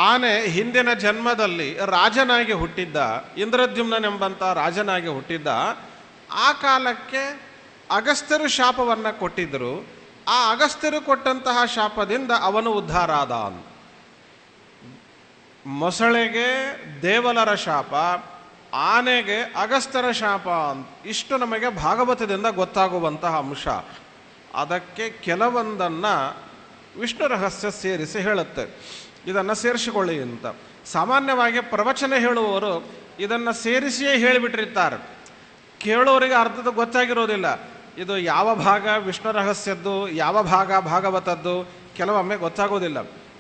ಆನೆ ಹಿಂದಿನ ಜನ್ಮದಲ್ಲಿ ರಾಜನಾಗಿ ಹುಟ್ಟಿದ್ದ, ಇಂದ್ರದ್ಯುಮ್ನೆಂಬಂಥ ರಾಜನಾಗಿ ಹುಟ್ಟಿದ್ದ. ಆ ಕಾಲಕ್ಕೆ ಅಗಸ್ತ್ಯರು ಶಾಪವನ್ನು ಕೊಟ್ಟಿದ್ದರು. ಆ ಅಗಸ್ತ್ಯರು ಕೊಟ್ಟಂತಹ ಶಾಪದಿಂದ ಅವನು ಉದ್ಧಾರ ಆದ ಅಂತ. ಮೊಸಳೆಗೆ ದೇವಲರ ಶಾಪ, ಆನೆಗೆ ಅಗಸ್ತ್ಯರ ಶಾಪ ಅಂತ. ಇಷ್ಟು ನಮಗೆ ಭಾಗವತದಿಂದ ಗೊತ್ತಾಗುವಂತಹ ಅಂಶ. ಅದಕ್ಕೆ ಕೆಲವೊಂದನ್ನು ವಿಷ್ಣು ರಹಸ್ಯ ಸೇರಿಸಿ ಹೇಳುತ್ತೆ. ಇದನ್ನು ಸೇರಿಸಿಕೊಳ್ಳಿ ಅಂತ. ಸಾಮಾನ್ಯವಾಗಿ ಪ್ರವಚನ ಹೇಳುವವರು ಇದನ್ನು ಸೇರಿಸಿಯೇ ಹೇಳಿಬಿಟ್ಟಿರ್ತಾರೆ. ಕೇಳೋರಿಗೆ ಅರ್ಥದ ಗೊತ್ತಾಗಿರೋದಿಲ್ಲ. ಇದು ಯಾವ ಭಾಗ ವಿಷ್ಣು ರಹಸ್ಯದ್ದು, ಯಾವ ಭಾಗ ಭಾಗವತದ್ದು ಕೆಲವೊಮ್ಮೆ ಗೊತ್ತಾಗೋದಿಲ್ಲ.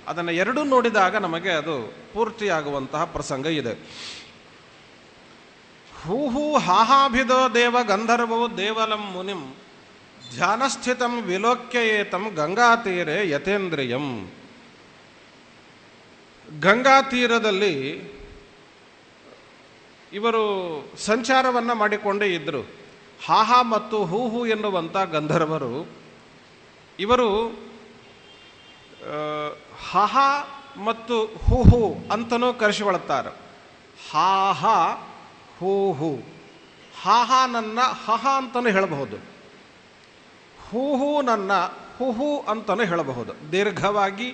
ಅದನ್ನು ಎರಡೂ ನೋಡಿದಾಗ ನಮಗೆ ಅದು ಪೂರ್ತಿಯಾಗುವಂತಹ ಪ್ರಸಂಗ ಇದೆ. ಹೂಹು ಹಾಹಾಭಿದೋ ದೇವ ಗಂಧರ್ವೋ ದೇವಲಂ ಮುನಿಂ ಧ್ಯಾನಸ್ಥಿತಂ ವಿಲೋಕ್ಯಯೇತಂ ಗಂಗಾತೀರೆ ಯತೇಂದ್ರಿಯಂ. ಗಂಗಾ ತೀರದಲ್ಲಿ ಇವರು ಸಂಚಾರವನ್ನು ಮಾಡಿಕೊಂಡೇ ಇದ್ದರು. ಹಾಹಾ ಮತ್ತು ಹೂಹು ಎನ್ನುವಂಥ ಗಂಧರ್ವರು ಇವರು ಹಾಹಾ ಮತ್ತು ಹೂಹು ಅಂತನೂ ಕರೆಸಿಕೊಳ್ಳುತ್ತಾರೆ. ಹಾಹಾ ಹೂಹು. ಹಾಹಾ ನನ್ನ ಹಹ ಅಂತಲೂ ಹೇಳಬಹುದು, ಹೂಹು ನನ್ನ ಹುಹು ಅಂತಲೂ ಹೇಳಬಹುದು. ದೀರ್ಘವಾಗಿ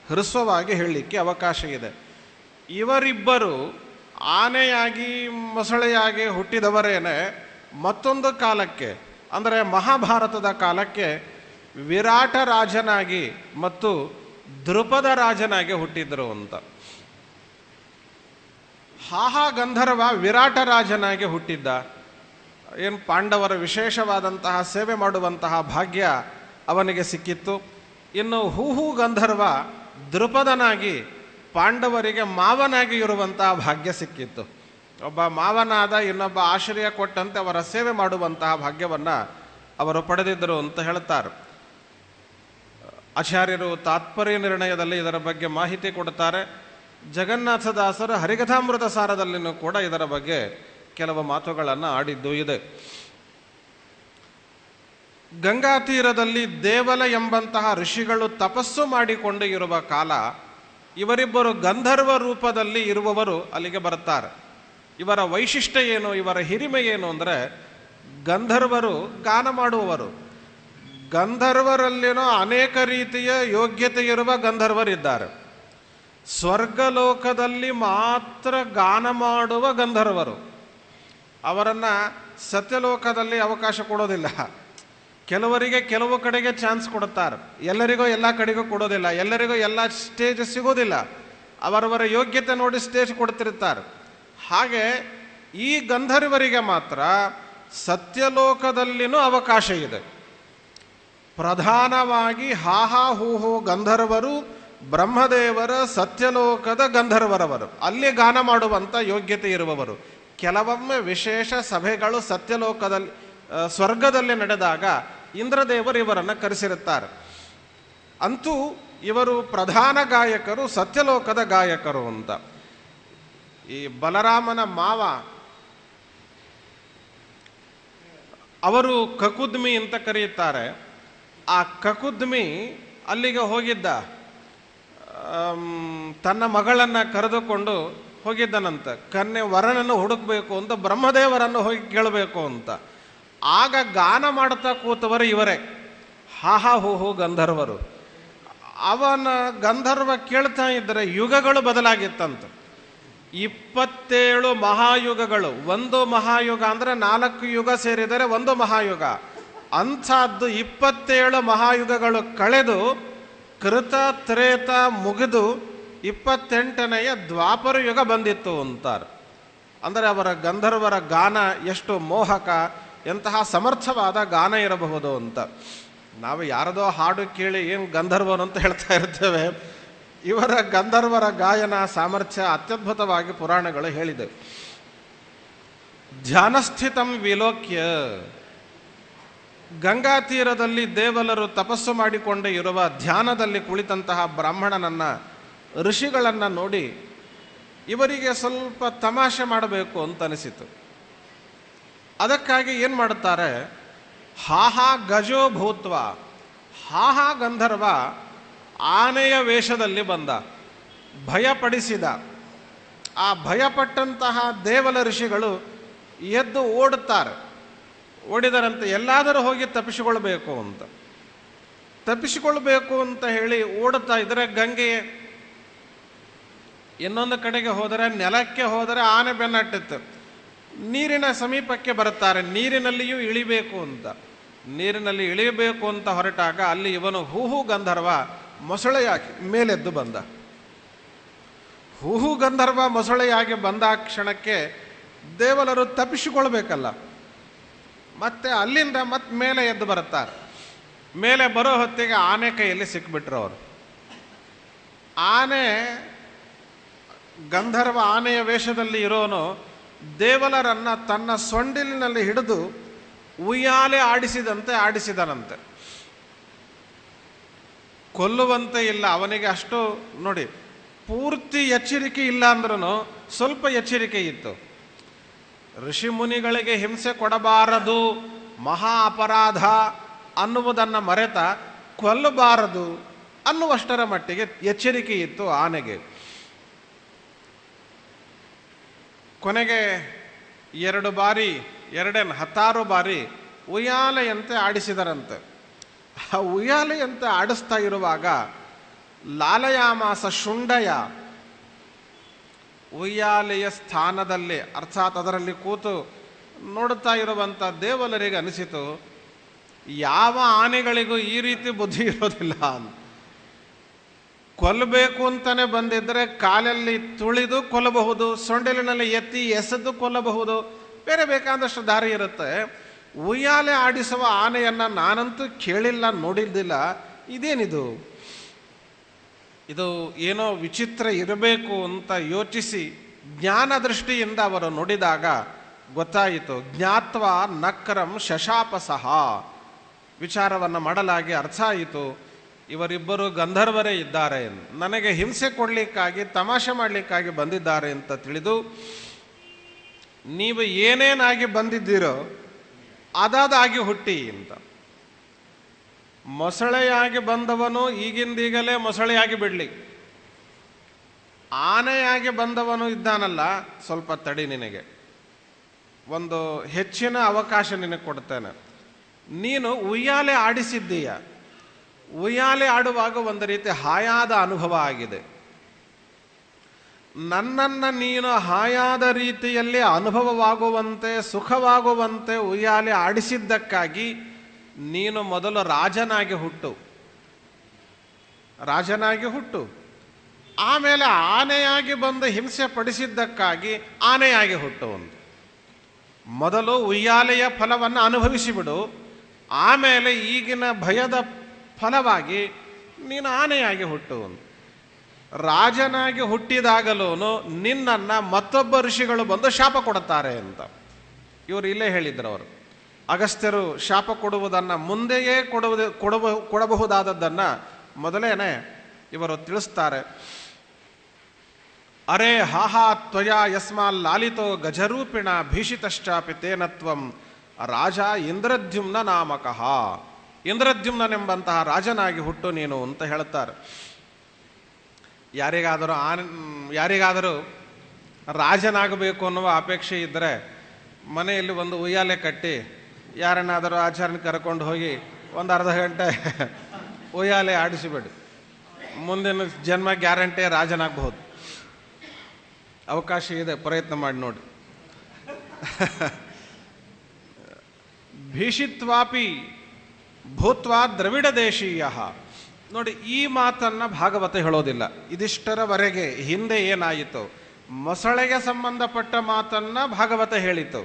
ಹ್ರಸ್ವವಾಗಿ ಹೇಳಲಿಕ್ಕೆ ಅವಕಾಶ ಇದೆ. ಇವರಿಬ್ಬರು ಆನೆಯಾಗಿ ಮೊಸಳೆಯಾಗಿ ಹುಟ್ಟಿದವರೇನೆ ಮತ್ತೊಂದು ಕಾಲಕ್ಕೆ, ಅಂದರೆ ಮಹಾಭಾರತದ ಕಾಲಕ್ಕೆ ವಿರಾಟ ರಾಜನಾಗಿ ಮತ್ತು ದ್ರುಪದ ರಾಜನಾಗಿ ಹುಟ್ಟಿದ್ರು ಅಂತ. ಹಾಹಾ ಗಂಧರ್ವ ವಿರಾಟ ರಾಜನಾಗಿ ಹುಟ್ಟಿದ್ದ. ಏನು ಪಾಂಡವರ ವಿಶೇಷವಾದಂತಹ ಸೇವೆ ಮಾಡುವಂತಹ ಭಾಗ್ಯ ಅವನಿಗೆ ಸಿಕ್ಕಿತ್ತು. ಇನ್ನು ಹೂಹು ಗಂಧರ್ವ ದ್ರುಪದನಾಗಿ ಪಾಂಡವರಿಗೆ ಮಾವನಾಗಿ ಇರುವಂತಹ ಭಾಗ್ಯ ಸಿಕ್ಕಿತ್ತು. ಒಬ್ಬ ಮಾವನಾದ ಇನ್ನೊಬ್ಬ ಆಶ್ರಯ ಕೊಟ್ಟಂತೆ ಅವರ ಸೇವೆ ಮಾಡುವಂತಹ ಭಾಗ್ಯವನ್ನು ಅವರು ಪಡೆದಿದ್ದರು ಅಂತ ಹೇಳ್ತಾರೆ. ಆಚಾರ್ಯರು ತಾತ್ಪರ್ಯ ನಿರ್ಣಯದಲ್ಲಿ ಇದರ ಬಗ್ಗೆ ಮಾಹಿತಿ ಕೊಡುತ್ತಾರೆ. ಜಗನ್ನಾಥದಾಸರು ಹರಿಕಥಾಮೃತ ಸಾರದಲ್ಲಿನೂ ಕೂಡ ಇದರ ಬಗ್ಗೆ ಕೆಲವು ಮಾತುಗಳನ್ನು ಆಡಿದ್ದು ಇದೆ. ಗಂಗಾ ತೀರದಲ್ಲಿ ದೇವಲ ಎಂಬಂತಹ ಋಷಿಗಳು ತಪಸ್ಸು ಮಾಡಿಕೊಂಡು ಇರುವ ಕಾಲ ಇವರಿಬ್ಬರು ಗಂಧರ್ವ ರೂಪದಲ್ಲಿ ಇರುವವರು ಅಲ್ಲಿಗೆ ಬರುತ್ತಾರೆ. ಇವರ ವೈಶಿಷ್ಟ್ಯ ಏನು, ಇವರ ಹಿರಿಮೆ ಏನು ಅಂದರೆ, ಗಂಧರ್ವರು ಗಾನ ಮಾಡುವವರು. ಗಂಧರ್ವರಲ್ಲಿನೋ ಅನೇಕ ರೀತಿಯ ಯೋಗ್ಯತೆ ಇರುವ ಗಂಧರ್ವರಿದ್ದಾರೆ. ಸ್ವರ್ಗಲೋಕದಲ್ಲಿ ಮಾತ್ರ ಗಾನ ಮಾಡುವ ಗಂಧರ್ವರು. ಅವರನ್ನು ಸತ್ಯಲೋಕದಲ್ಲಿ ಅವಕಾಶ ಕೊಡೋದಿಲ್ಲ. ಕೆಲವರಿಗೆ ಕೆಲವು ಕಡೆಗೆ ಚಾನ್ಸ್ ಕೊಡುತ್ತಾರೆ, ಎಲ್ಲರಿಗೂ ಎಲ್ಲ ಕಡೆಗೂ ಕೊಡೋದಿಲ್ಲ, ಎಲ್ಲರಿಗೂ ಎಲ್ಲ ಸ್ಟೇಜ್ ಸಿಗೋದಿಲ್ಲ. ಅವರವರ ಯೋಗ್ಯತೆ ನೋಡಿ ಸ್ಟೇಜ್ ಕೊಡ್ತಿರ್ತಾರೆ. ಹಾಗೆ ಈ ಗಂಧರ್ವರಿಗೆ ಮಾತ್ರ ಸತ್ಯಲೋಕದಲ್ಲಿನೂ ಅವಕಾಶ ಇದೆ. ಪ್ರಧಾನವಾಗಿ ಹಾಹಾ ಹೂಹು ಗಂಧರ್ವರು ಬ್ರಹ್ಮದೇವರ ಸತ್ಯಲೋಕದ ಗಂಧರ್ವರವರು, ಅಲ್ಲಿ ಗಾನ ಮಾಡುವಂಥ ಯೋಗ್ಯತೆ ಇರುವವರು. ಕೆಲವೊಮ್ಮೆ ವಿಶೇಷ ಸಭೆಗಳು ಸತ್ಯಲೋಕದಲ್ಲಿ ಸ್ವರ್ಗದಲ್ಲಿ ನಡೆದಾಗ ಇಂದ್ರದೇವರು ಇವರನ್ನು ಕರೆಸಿರುತ್ತಾರೆ. ಅಂತೂ ಇವರು ಪ್ರಧಾನ ಗಾಯಕರು, ಸತ್ಯಲೋಕದ ಗಾಯಕರು ಅಂತ. ಈ ಬಲರಾಮನ ಮಾವ ಅವರು ಕಕುದ್ಮಿ ಅಂತ ಕರೆಯುತ್ತಾರೆ. ಆ ಕಕುದ್ಮಿ ಅಲ್ಲಿಗೆ ಹೋಗಿದ್ದ, ತನ್ನ ಮಗಳನ್ನು ಕರೆದುಕೊಂಡು ಹೋಗಿದ್ದನಂತ. ಕನ್ಯೆ ವರನನ್ನು ಹುಡುಕಬೇಕು ಅಂತ ಬ್ರಹ್ಮದೇವರನ್ನು ಹೋಗಿ ಕೇಳಬೇಕು ಅಂತ. ಆಗ ಗಾನ ಮಾಡ್ತಾ ಕೂತವರು ಇವರೇ, ಹಾಹಾ ಹೂಹು ಗಂಧರ್ವರು. ಅವನ ಗಂಧರ್ವ ಕೇಳ್ತಾ ಇದ್ದರೆ ಯುಗಗಳು ಬದಲಾಗಿತ್ತಂತ. 27 ಮಹಾಯುಗಗಳು. ಒಂದು ಮಹಾಯುಗ ಅಂದರೆ 4 ಯುಗ ಸೇರಿದರೆ ಒಂದು ಮಹಾಯುಗ. ಅಂಥದ್ದು 27 ಮಹಾಯುಗಗಳು ಕಳೆದು ಕೃತ ತ್ರೇತ ಮುಗಿದು 28ನೆಯ ದ್ವಾಪರ ಯುಗ ಬಂದಿತ್ತು ಅಂತಾರೆ. ಅಂದರೆ ಅವರ ಗಂಧರ್ವರ ಗಾನ ಎಷ್ಟು ಮೋಹಕ, ಎಂತಹ ಸಮರ್ಥವಾದ ಗಾನ ಇರಬಹುದು ಅಂತ. ನಾವು ಯಾರದೋ ಹಾಡು ಕೇಳಿ ಏನು ಗಂಧರ್ವರು ಅಂತ ಹೇಳ್ತಾ ಇರ್ತೇವೆ. ಇವರ ಗಂಧರ್ವರ ಗಾಯನ ಸಾಮರ್ಥ್ಯ ಅತ್ಯದ್ಭುತವಾಗಿ ಪುರಾಣಗಳು ಹೇಳಿದೆ. ಧ್ಯಾನಸ್ಥಿತಂ ವಿಲೋಕ್ಯ. ಗಂಗಾ ತೀರದಲ್ಲಿ ದೇವಲರು ತಪಸ್ಸು ಮಾಡಿಕೊಂಡೇ ಇರುವ ಧ್ಯಾನದಲ್ಲಿ ಕುಳಿತಂತಹ ಬ್ರಾಹ್ಮಣನನ್ನು, ಋಷಿಗಳನ್ನು ನೋಡಿ ಇವರಿಗೆ ಸ್ವಲ್ಪ ತಮಾಷೆ ಮಾಡಬೇಕು ಅಂತ ಅನಿಸಿತು. ಅದಕ್ಕಾಗಿ ಏನು ಮಾಡುತ್ತಾರೆ, ಹಾಹಾ ಗಜೋ ಭೂತ್ವ. ಹಾಹಾ ಗಂಧರ್ವ ಆನೆಯ ವೇಷದಲ್ಲಿ ಬಂದ, ಭಯಪಡಿಸಿದ. ಆ ಭಯಪಟ್ಟಂತಹ ದೇವಲ ಋಷಿಗಳು ಎದ್ದು ಓಡುತ್ತಾರೆ. ಓಡಿದರಂತೆ ಎಲ್ಲಾದರೂ ಹೋಗಿ ತಪ್ಪಿಸಿಕೊಳ್ಬೇಕು ಅಂತ. ತಪ್ಪಿಸಿಕೊಳ್ಬೇಕು ಅಂತ ಹೇಳಿ ಓಡುತ್ತಾ ಇದ್ದರೆ ಗಂಗೆ ಇನ್ನೊಂದು ಕಡೆಗೆ ಹೋದರೆ, ನೆಲಕ್ಕೆ ಹೋದರೆ ಆನೆ ಬೆನ್ನಟ್ಟಿತ್ತು. ನೀರಿನ ಸಮೀಪಕ್ಕೆ ಬರುತ್ತಾರೆ, ನೀರಿನಲ್ಲಿಯೂ ಇಳಿಬೇಕು ಅಂತ. ನೀರಿನಲ್ಲಿ ಇಳಿಯಬೇಕು ಅಂತ ಹೊರಟಾಗ ಅಲ್ಲಿ ಇವನು ಹೂಹು ಗಂಧರ್ವ ಮೊಸಳೆಯಾಗಿ ಮೇಲೆದ್ದು ಬಂದ. ಹೂಹು ಗಂಧರ್ವ ಮೊಸಳೆಯಾಗಿ ಬಂದ ಕ್ಷಣಕ್ಕೆ ದೇವಲರು ತಪ್ಪಿಸಿಕೊಳ್ಬೇಕಲ್ಲ, ಮತ್ತೆ ಅಲ್ಲಿಂದ ಮತ್ತೆ ಮೇಲೆ ಎದ್ದು ಬರುತ್ತಾರೆ. ಮೇಲೆ ಬರೋ ಹೊತ್ತಿಗೆ ಆನೆ ಕೈಯಲ್ಲಿ ಸಿಕ್ಬಿಟ್ರು ಅವರು. ಆನೆ, ಗಂಧರ್ವ ಆನೆಯ ವೇಷದಲ್ಲಿ ಇರೋನು ದೇವಲರನ್ನು ತನ್ನ ಸೊಂಡಿಲಿನಲ್ಲಿ ಹಿಡಿದು ಉಯ್ಯಾಲೆ ಆಡಿಸಿದಂತೆ ಆಡಿಸಿದನಂತೆ. ಕೊಲ್ಲುವಂತೆ ಇಲ್ಲ ಅವನಿಗೆ, ಅಷ್ಟು ನೋಡಿ, ಪೂರ್ತಿ ಎಚ್ಚರಿಕೆ ಇಲ್ಲ ಅಂದ್ರೂ ಸ್ವಲ್ಪ ಎಚ್ಚರಿಕೆ ಇತ್ತು. ಋಷಿ ಮುನಿಗಳಿಗೆ ಹಿಂಸೆ ಕೊಡಬಾರದು, ಮಹಾ ಅಪರಾಧ ಅನ್ನುವುದನ್ನು ಮರೆತ ಕೊಲ್ಲಬಾರದು ಅನ್ನುವಷ್ಟರ ಮಟ್ಟಿಗೆ ಎಚ್ಚರಿಕೆ ಇತ್ತು ಆನೆಗೆ. ಕೊನೆಗೆ 2 ಬಾರಿ, 16 ಬಾರಿ ಉಯ್ಯಾಲೆಯಂತೆ ಆಡಿಸಿದರಂತೆ. ಆ ಉಯ್ಯಾಲೆಯಂತೆ ಆಡಿಸ್ತಾ ಇರುವಾಗ ಲಾಲಯಾಮಾಸ ಶುಂಡಯ ಉಯ್ಯಾಲೆಯ ಸ್ಥಾನದಲ್ಲಿ, ಅರ್ಥಾತ್ ಅದರಲ್ಲಿ ಕೂತು ನೋಡುತ್ತಾ ಇರುವಂಥ ದೇವಲರಿಗೆ ಅನಿಸಿತು, ಯಾವ ಆನೆಗಳಿಗೂ ಈ ರೀತಿ ಬುದ್ಧಿ ಇರೋದಿಲ್ಲ ಅಂತ. ಕೊಲ್ಲಬೇಕು ಅಂತಲೇ ಬಂದಿದ್ದರೆ ಕಾಲಲ್ಲಿ ತುಳಿದು ಕೊಲ್ಲಬಹುದು, ಸೊಂಡಿಲಿನಲ್ಲಿ ಎತ್ತಿ ಎಸೆದು ಕೊಲ್ಲಬಹುದು, ಬೇರೆ ಬೇಕಾದಷ್ಟು ದಾರಿ ಇರುತ್ತೆ. ಉಯ್ಯಾಲೆ ಆಡಿಸುವ ಆನೆಯನ್ನು ನಾನಂತೂ ಕೇಳಿಲ್ಲ, ನೋಡಿದ್ದಿಲ್ಲ. ಇದೇನಿದು? ಇದು ಏನೋ ವಿಚಿತ್ರ ಇರಬೇಕು ಅಂತ ಯೋಚಿಸಿ ಜ್ಞಾನ ದೃಷ್ಟಿಯಿಂದ ಅವರು ನೋಡಿದಾಗ ಗೊತ್ತಾಯಿತು. ಜ್ಞಾತ್ವ ನಕ್ರಂ ಶಶಾಪಸಹ, ವಿಚಾರವನ್ನು ಮಾಡಲಾಗಿ ಅರ್ಥ ಆಯಿತು, ಇವರಿಬ್ಬರು ಗಂಧರ್ವರೇ ಇದ್ದಾರೆ, ನನಗೆ ಹಿಂಸೆ ಕೊಡಲಿಕ್ಕಾಗಿ, ತಮಾಷೆ ಮಾಡಲಿಕ್ಕಾಗಿ ಬಂದಿದ್ದಾರೆ ಅಂತ ತಿಳಿದು, ನೀವು ಏನೇನಾಗಿ ಬಂದಿದ್ದೀರೋ ಅದಾದಾಗಿ ಹುಟ್ಟಿ ಅಂತ. ಮೊಸಳೆಯಾಗಿ ಬಂದವನು ಈಗಿಂದೀಗಲೇ ಮೊಸಳೆಯಾಗಿ ಬಿಡಲಿ, ಆನೆಯಾಗಿ ಬಂದವನು ಇದ್ದಾನಲ್ಲ, ಸ್ವಲ್ಪ ತಡಿ, ನಿನಗೆ ಒಂದು ಹೆಚ್ಚಿನ ಅವಕಾಶ ನಿನಗೆ ಕೊಡ್ತೇನೆ. ನೀನು ಉಯ್ಯಾಲೆ ಆಡಿಸಿದ್ದೀಯ, ಉಯ್ಯಾಲೆ ಆಡುವಾಗ ಒಂದು ರೀತಿ ಹಾಯಾದ ಅನುಭವ ಆಗಿದೆ. ನನ್ನನ್ನು ನೀನು ಹಾಯಾದ ರೀತಿಯಲ್ಲಿ ಅನುಭವವಾಗುವಂತೆ, ಸುಖವಾಗುವಂತೆ ಉಯ್ಯಾಲೆ ಆಡಿಸಿದ್ದಕ್ಕಾಗಿ ನೀನು ಮೊದಲು ರಾಜನಾಗಿ ಹುಟ್ಟು, ರಾಜನಾಗಿ ಹುಟ್ಟು. ಆಮೇಲೆ ಆನೆಯಾಗಿ ಬಂದು ಹಿಂಸೆ ಪಡಿಸಿದ್ದಕ್ಕಾಗಿ ಆನೆಯಾಗಿ ಹುಟ್ಟು. ಒಂದು ಮೊದಲು ಉಯ್ಯಾಲೆಯ ಫಲವನ್ನು ಅನುಭವಿಸಿಬಿಡು, ಆಮೇಲೆ ಈಗಿನ ಭಯದ ಫಲವಾಗಿ ನೀನು ಆನೆಯಾಗಿ ಹುಟ್ಟು. ರಾಜನಾಗಿ ಹುಟ್ಟಿದಾಗಲೂ ನಿನ್ನನ್ನು ಮತ್ತೊಬ್ಬ ಋಷಿಗಳು ಬಂದು ಶಾಪ ಕೊಡುತ್ತಾರೆ ಅಂತ ಇವರು ಇಲ್ಲೇ ಹೇಳಿದ್ರು. ಅವರು ಅಗಸ್ತ್ಯರು ಶಾಪ ಕೊಡುವುದನ್ನು ಮುಂದೆಯೇ ಕೊಡಬಹುದಾದದ್ದನ್ನು ಮೊದಲೇನೆ ಇವರು ತಿಳಿಸ್ತಾರೆ. ಅರೆ ಹಾಹಾ ತ್ವಯಾ ಯಸ್ಮಾಲ್ ಲಾಲಿತೋ ಗಜರೂಪಿಣ ಭೀಷಿತಶ್ಚಾಪಿ ತೇನತ್ವಂ ರಾಜ ಇಂದ್ರದ್ಯುಮ್ನ ನಾಮಕಃ, ಇಂದ್ರದ್ಯುಮ್ನೆಂಬಂತಹ ರಾಜನಾಗಿ ಹುಟ್ಟು ನೀನು ಅಂತ ಹೇಳುತ್ತಾರೆ. ಯಾರಿಗಾದರೂ ರಾಜನಾಗಬೇಕು ಅನ್ನುವ ಅಪೇಕ್ಷೆ ಇದ್ದರೆ ಮನೆಯಲ್ಲಿ ಒಂದು ಉಯ್ಯಾಲೆ ಕಟ್ಟಿ ಯಾರನ್ನಾದರೂ ಆಚಾರ್ಯನ ಕರ್ಕೊಂಡು ಹೋಗಿ ಒಂದು ಅರ್ಧ ಗಂಟೆ ಉಯ್ಯಾಲೆ ಆಡಿಸಿಬಿಡಿ, ಮುಂದಿನ ಜನ್ಮ ಗ್ಯಾರಂಟಿ ರಾಜನಾಗಬಹುದು. ಅವಕಾಶ ಇದೆ, ಪ್ರಯತ್ನ ಮಾಡಿ ನೋಡಿ. ಭೀಷಿತ್ವಾಪಿ ಭೂತ್ವಾ ದ್ರವಿಡ ದೇಶೀಯ. ನೋಡಿ, ಈ ಮಾತನ್ನು ಭಾಗವತ ಹೇಳೋದಿಲ್ಲ. ಇದಿಷ್ಟರವರೆಗೆ ಹಿಂದೆ ಏನಾಯಿತು, ಮೊಸಳೆಗೆ ಸಂಬಂಧಪಟ್ಟ ಮಾತನ್ನು ಭಾಗವತ ಹೇಳಿತು.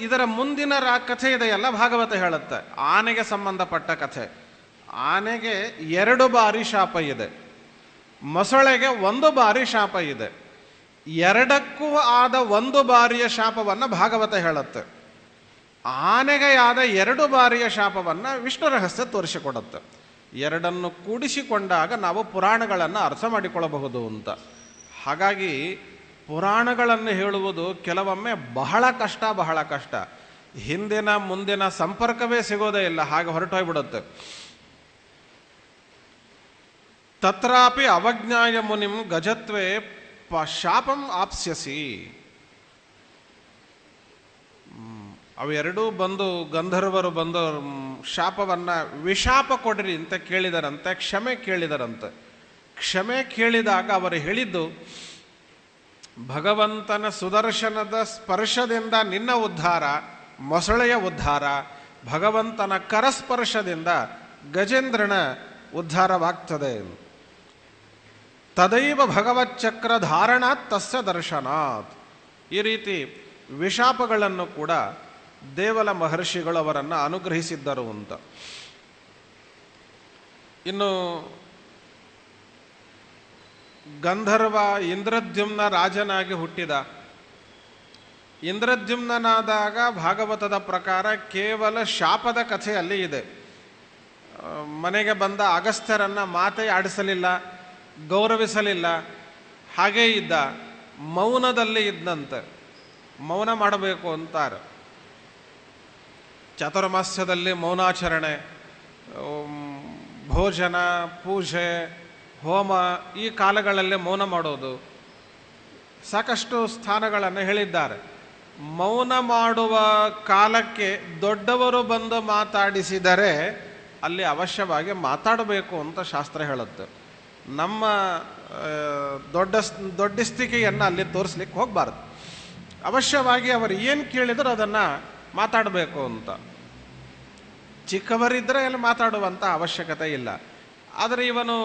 ಇದರ ಮುಂದಿನ ಕಥೆ ಇದೆಯಲ್ಲ ಭಾಗವತ ಹೇಳುತ್ತೆ, ಆನೆಗೆ ಸಂಬಂಧಪಟ್ಟ ಕಥೆ. ಆನೆಗೆ 2 ಬಾರಿ ಶಾಪ ಇದೆ, ಮೊಸಳೆಗೆ 1 ಬಾರಿ ಶಾಪ ಇದೆ. ಎರಡಕ್ಕೂ ಆದ 1 ಬಾರಿಯ ಶಾಪವನ್ನು ಭಾಗವತ ಹೇಳುತ್ತೆ. ಆನೆಗೆ ಆದ 2 ಬಾರಿಯ ಶಾಪವನ್ನು ವಿಷ್ಣು ರಹಸ್ಯ ತೋರಿಸಿಕೊಡುತ್ತೆ. ಎರಡನ್ನು ಕೂಡಿಸಿಕೊಂಡಾಗ ನಾವು ಪುರಾಣಗಳನ್ನು ಅರ್ಥ ಮಾಡಿಕೊಳ್ಳಬಹುದು ಅಂತ. ಹಾಗಾಗಿ ಪುರಾಣಗಳನ್ನು ಹೇಳುವುದು ಕೆಲವೊಮ್ಮೆ ಬಹಳ ಕಷ್ಟ. ಹಿಂದಿನ ಮುಂದಿನ ಸಂಪರ್ಕವೇ ಸಿಗೋದೇ ಇಲ್ಲ, ಹಾಗೆ ಹೊರಟೋಗ್ಬಿಡುತ್ತೆ. ತತ್ರಾಪಿ ಅವಜ್ಞಾಯ ಮುನಿಂ ಗಜತ್ವೇ ಶಾಪಂ ಆಪ್ಸ್ಯಸಿ. ಅವೆರಡೂ ಬಂದು ಗಂಧರ್ವರು ಬಂದು ಶಾಪವನ್ನು ವಿಶಾಪ ಕೊಡ್ರಿ ಅಂತ ಕೇಳಿದರಂತೆ, ಕ್ಷಮೆ ಕೇಳಿದರಂತೆ. ಕ್ಷಮೆ ಕೇಳಿದಾಗ ಅವರು ಹೇಳಿದ್ದು, ಭಗವಂತನ ಸುದರ್ಶನದ ಸ್ಪರ್ಶದಿಂದ ನಿನ್ನ ಉದ್ಧಾರ, ಮೊಸಳೆಯ ಉದ್ಧಾರ, ಭಗವಂತನ ಕರಸ್ಪರ್ಶದಿಂದ ಗಜೇಂದ್ರನ ಉದ್ಧಾರವಾಗ್ತದೆ. ತದೈವ ಭಗವಚ್ಚಕ್ರ ಧಾರಣಾತ್ ತಸ್ಯ ದರ್ಶನಾತ್. ಈ ರೀತಿ ವಿಶಾಪಗಳನ್ನು ಕೂಡ ದೇವಲ ಮಹರ್ಷಿಗಳು ಅವರನ್ನು ಅನುಗ್ರಹಿಸಿದ್ದರು ಅಂತ. ಇನ್ನು ಗಂಧರ್ವ ಇಂದ್ರದ್ಯುಮ್ನ ರಾಜನಾಗಿ ಹುಟ್ಟಿದ. ಇಂದ್ರದ್ಯುಮ್ನಾದಾಗ ಭಾಗವತದ ಪ್ರಕಾರ ಕೇವಲ ಶಾಪದ ಕಥೆ ಅಲ್ಲಿ ಇದೆ. ಮನೆಗೆ ಬಂದ ಅಗಸ್ತ್ಯರನ್ನು ಮಾತೇ ಆಡಿಸಲಿಲ್ಲ, ಗೌರವಿಸಲಿಲ್ಲ, ಹಾಗೇ ಇದ್ದ, ಮೌನದಲ್ಲಿ ಇದ್ದಂತೆ. ಮೌನ ಮಾಡಬೇಕು ಅಂತಾರೆ. ಚಾತುರ್ಮಾಸ್ಯದಲ್ಲಿ ಮೌನಾಚರಣೆ, ಭೋಜನ, ಪೂಜೆ, ಹೋಮ ಈ ಕಾಲಗಳಲ್ಲಿ ಮೌನ ಮಾಡೋದು, ಸಾಕಷ್ಟು ಸ್ಥಾನಗಳನ್ನು ಹೇಳಿದ್ದಾರೆ. ಮೌನ ಮಾಡುವ ಕಾಲಕ್ಕೆ ದೊಡ್ಡವರು ಬಂದು ಮಾತಾಡಿಸಿದರೆ ಅಲ್ಲಿ ಅವಶ್ಯವಾಗಿ ಮಾತಾಡಬೇಕು ಅಂತ ಶಾಸ್ತ್ರ ಹೇಳುತ್ತೆ. ನಮ್ಮ ದೊಡ್ಡಸ್ತಿಕೆಯನ್ನು ಅಲ್ಲಿ ತೋರಿಸ್ಲಿಕ್ಕೆ ಹೋಗಬಾರ್ದು. ಅವಶ್ಯವಾಗಿ ಅವರು ಏನು ಕೇಳಿದರೂ ಅದನ್ನು ಮಾತಾಡಬೇಕು ಅಂತ. ಚಿಕ್ಕವರಿದ್ದರೆ ಅಲ್ಲಿ ಮಾತಾಡುವಂಥ ಅವಶ್ಯಕತೆ ಇಲ್ಲ. ಆದರೆ ಇವನು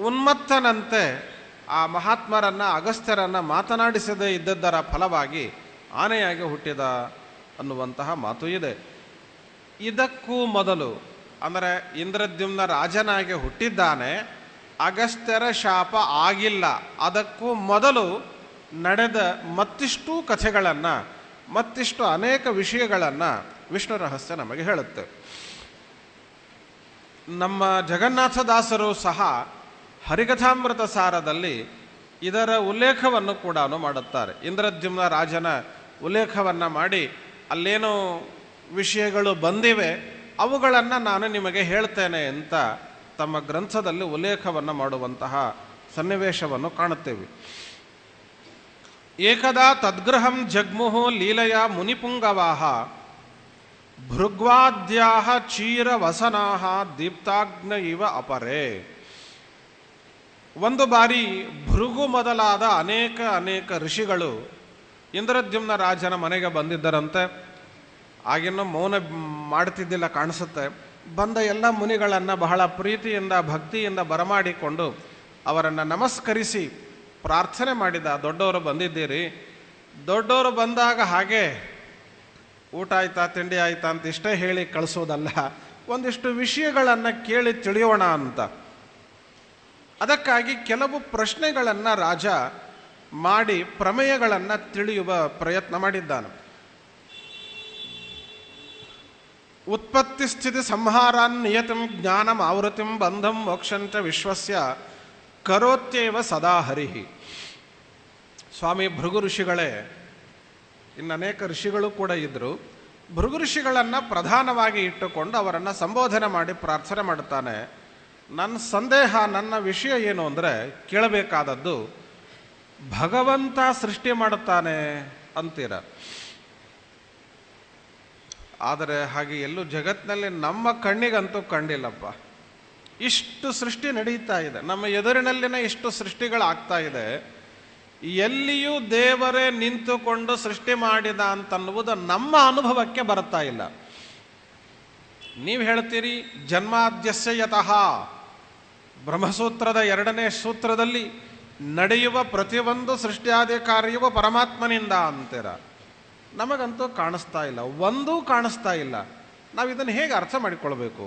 ಉನ್ಮತ್ತನಂತೆ ಆ ಮಹಾತ್ಮರನ್ನು, ಅಗಸ್ತ್ಯರನ್ನು ಮಾತನಾಡಿಸದೇ ಇದ್ದದ್ದರ ಫಲವಾಗಿ ಆನೆಯಾಗಿ ಹುಟ್ಟಿದ ಅನ್ನುವಂತಹ ಮಾತು ಇದೆ. ಇದಕ್ಕೂ ಮೊದಲು ಅಂದರೆ ಇಂದ್ರದ್ಯುಮ್ನ ರಾಜನಾಗಿ ಹುಟ್ಟಿದ್ದಾನೆ, ಅಗಸ್ತ್ಯರ ಶಾಪ ಆಗಿಲ್ಲ. ಅದಕ್ಕೂ ಮೊದಲು ನಡೆದ ಮತ್ತಿಷ್ಟು ಕಥೆಗಳನ್ನು, ಮತ್ತಿಷ್ಟು ಅನೇಕ ವಿಷಯಗಳನ್ನು ವಿಷ್ಣು ರಹಸ್ಯ ನಮಗೆ ಹೇಳುತ್ತೆ. ನಮ್ಮ ಜಗನ್ನಾಥದಾಸರು ಸಹ ಹರಿಕಥಾಮೃತ ಸಾರದಲ್ಲಿ ಇದರ ಉಲ್ಲೇಖವನ್ನು ಕೂಡ ಮಾಡುತ್ತಾರೆ. ಇಂದ್ರದ್ಯುಮ್ನ ರಾಜನ ಉಲ್ಲೇಖವನ್ನು ಮಾಡಿ ಅಲ್ಲೇನೋ ವಿಷಯಗಳು ಬಂದಿವೆ, ಅವುಗಳನ್ನು ನಾನು ನಿಮಗೆ ಹೇಳ್ತೇನೆ ಅಂತ ತಮ್ಮ ಗ್ರಂಥದಲ್ಲಿ ಉಲ್ಲೇಖವನ್ನು ಮಾಡುವಂತಹ ಸನ್ನಿವೇಶವನ್ನು ಕಾಣುತ್ತೇವೆ. ಏಕದಾ ತದ್ಗೃಹಂ ಜಗ್ಮುಹು ಲೀಲಯ ಮುನಿಪುಂಗವಾಹ ಭೃಗ್ವಾದ್ಯಾಹ ಚೀರವಸನಾಹ ದೀಪ್ತಾಗ್ನ ಇವ ಅಪರೇ. ಒಂದು ಬಾರಿ ಭೃಗು ಮೊದಲಾದ ಅನೇಕ ಋಷಿಗಳು ಇಂದ್ರದ್ಯುಮ್ನ ರಾಜನ ಮನೆಗೆ ಬಂದಿದ್ದರಂತೆ. ಆಗಿನ್ನೂ ಮೌನ ಮಾಡ್ತಿದ್ದಿಲ್ಲ ಕಾಣಿಸುತ್ತೆ. ಬಂದ ಎಲ್ಲ ಮುನಿಗಳನ್ನು ಬಹಳ ಪ್ರೀತಿಯಿಂದ ಭಕ್ತಿಯಿಂದ ಬರಮಾಡಿಕೊಂಡು ಅವರನ್ನು ನಮಸ್ಕರಿಸಿ ಪ್ರಾರ್ಥನೆ ಮಾಡಿದ. ದೊಡ್ಡವರು ಬಂದಿದ್ದೀರಿ, ದೊಡ್ಡವರು ಬಂದಾಗ ಹಾಗೆ ಊಟ ಆಯ್ತಾ ತಿಂಡಿ ಆಯ್ತಾ ಅಂತ ಇಷ್ಟೇ ಹೇಳಿ ಕಳಿಸೋದಲ್ಲ, ಒಂದಿಷ್ಟು ವಿಷಯಗಳನ್ನು ಕೇಳಿ ತಿಳಿಯೋಣ ಅಂತ. ಅದಕ್ಕಾಗಿ ಕೆಲವು ಪ್ರಶ್ನೆಗಳನ್ನು ರಾಜ ಮಾಡಿ ಪ್ರಮೇಯಗಳನ್ನು ತಿಳಿಯುವ ಪ್ರಯತ್ನ ಮಾಡಿದ್ದಾನೆ. ಉತ್ಪತ್ತಿ ಸ್ಥಿತಿ ಸಂಹಾರಾನ್ ನಿಯತಿಂ ಜ್ಞಾನಂ ಆವೃತಿಂ ಬಂಧಂ ಮೋಕ್ಷಂಚ ವಿಶ್ವಸ್ಯ ಕರೋತ್ಯೇವ ಸದಾ ಹರಿಹಿ. ಸ್ವಾಮಿ ಭೃಗು ಋಷಿಗಳೇ, ಇನ್ನು ಅನೇಕ ಋಷಿಗಳು ಕೂಡ ಇದ್ದರು. ಭೃಗು ಋಷಿಗಳನ್ನು ಪ್ರಧಾನವಾಗಿ ಇಟ್ಟುಕೊಂಡು ಅವರನ್ನು ಸಂಬೋಧನೆ ಮಾಡಿ ಪ್ರಾರ್ಥನೆ ಮಾಡುತ್ತಾನೆ. ನನ್ನ ಸಂದೇಹ, ನನ್ನ ವಿಷಯ ಏನು ಅಂದರೆ, ಕೇಳಬೇಕಾದದ್ದು, ಭಗವಂತ ಸೃಷ್ಟಿ ಮಾಡುತ್ತಾನೆ ಅಂತೀರ. ಆದರೆ ಹಾಗೆ ಎಲ್ಲೂ ಜಗತ್ತಿನಲ್ಲಿ ನಮ್ಮ ಕಣ್ಣಿಗಂತೂ ಕಂಡಿಲ್ಲಪ್ಪ. ಇಷ್ಟು ಸೃಷ್ಟಿ ನಡೀತಾ ಇದೆ, ನಮ್ಮ ಎದುರಿನಲ್ಲಿನ ಇಷ್ಟು ಸೃಷ್ಟಿಗಳಾಗ್ತಾ ಇದೆ. ಎಲ್ಲಿಯೂ ದೇವರೇ ನಿಂತುಕೊಂಡು ಸೃಷ್ಟಿ ಮಾಡಿದ ಅಂತನ್ನುವುದು ನಮ್ಮ ಅನುಭವಕ್ಕೆ ಬರ್ತಾ ಇಲ್ಲ. ನೀವು ಹೇಳ್ತೀರಿ ಜನ್ಮಾದ್ಯಸ್ಯ ಯತಃ, ಬ್ರಹ್ಮಸೂತ್ರದ 2ನೇ ಸೂತ್ರದಲ್ಲಿ ನಡೆಯುವ ಪ್ರತಿಯೊಂದು ಸೃಷ್ಟಿಯಾದಿ ಕಾರ್ಯವೂ ಪರಮಾತ್ಮನಿಂದ ಅಂತೀರ. ನಮಗಂತೂ ಕಾಣಿಸ್ತಾ ಇಲ್ಲ, ಒಂದೂ ಕಾಣಿಸ್ತಾ ಇಲ್ಲ. ನಾವು ಇದನ್ನು ಹೇಗೆ ಅರ್ಥ ಮಾಡಿಕೊಳ್ಬೇಕು?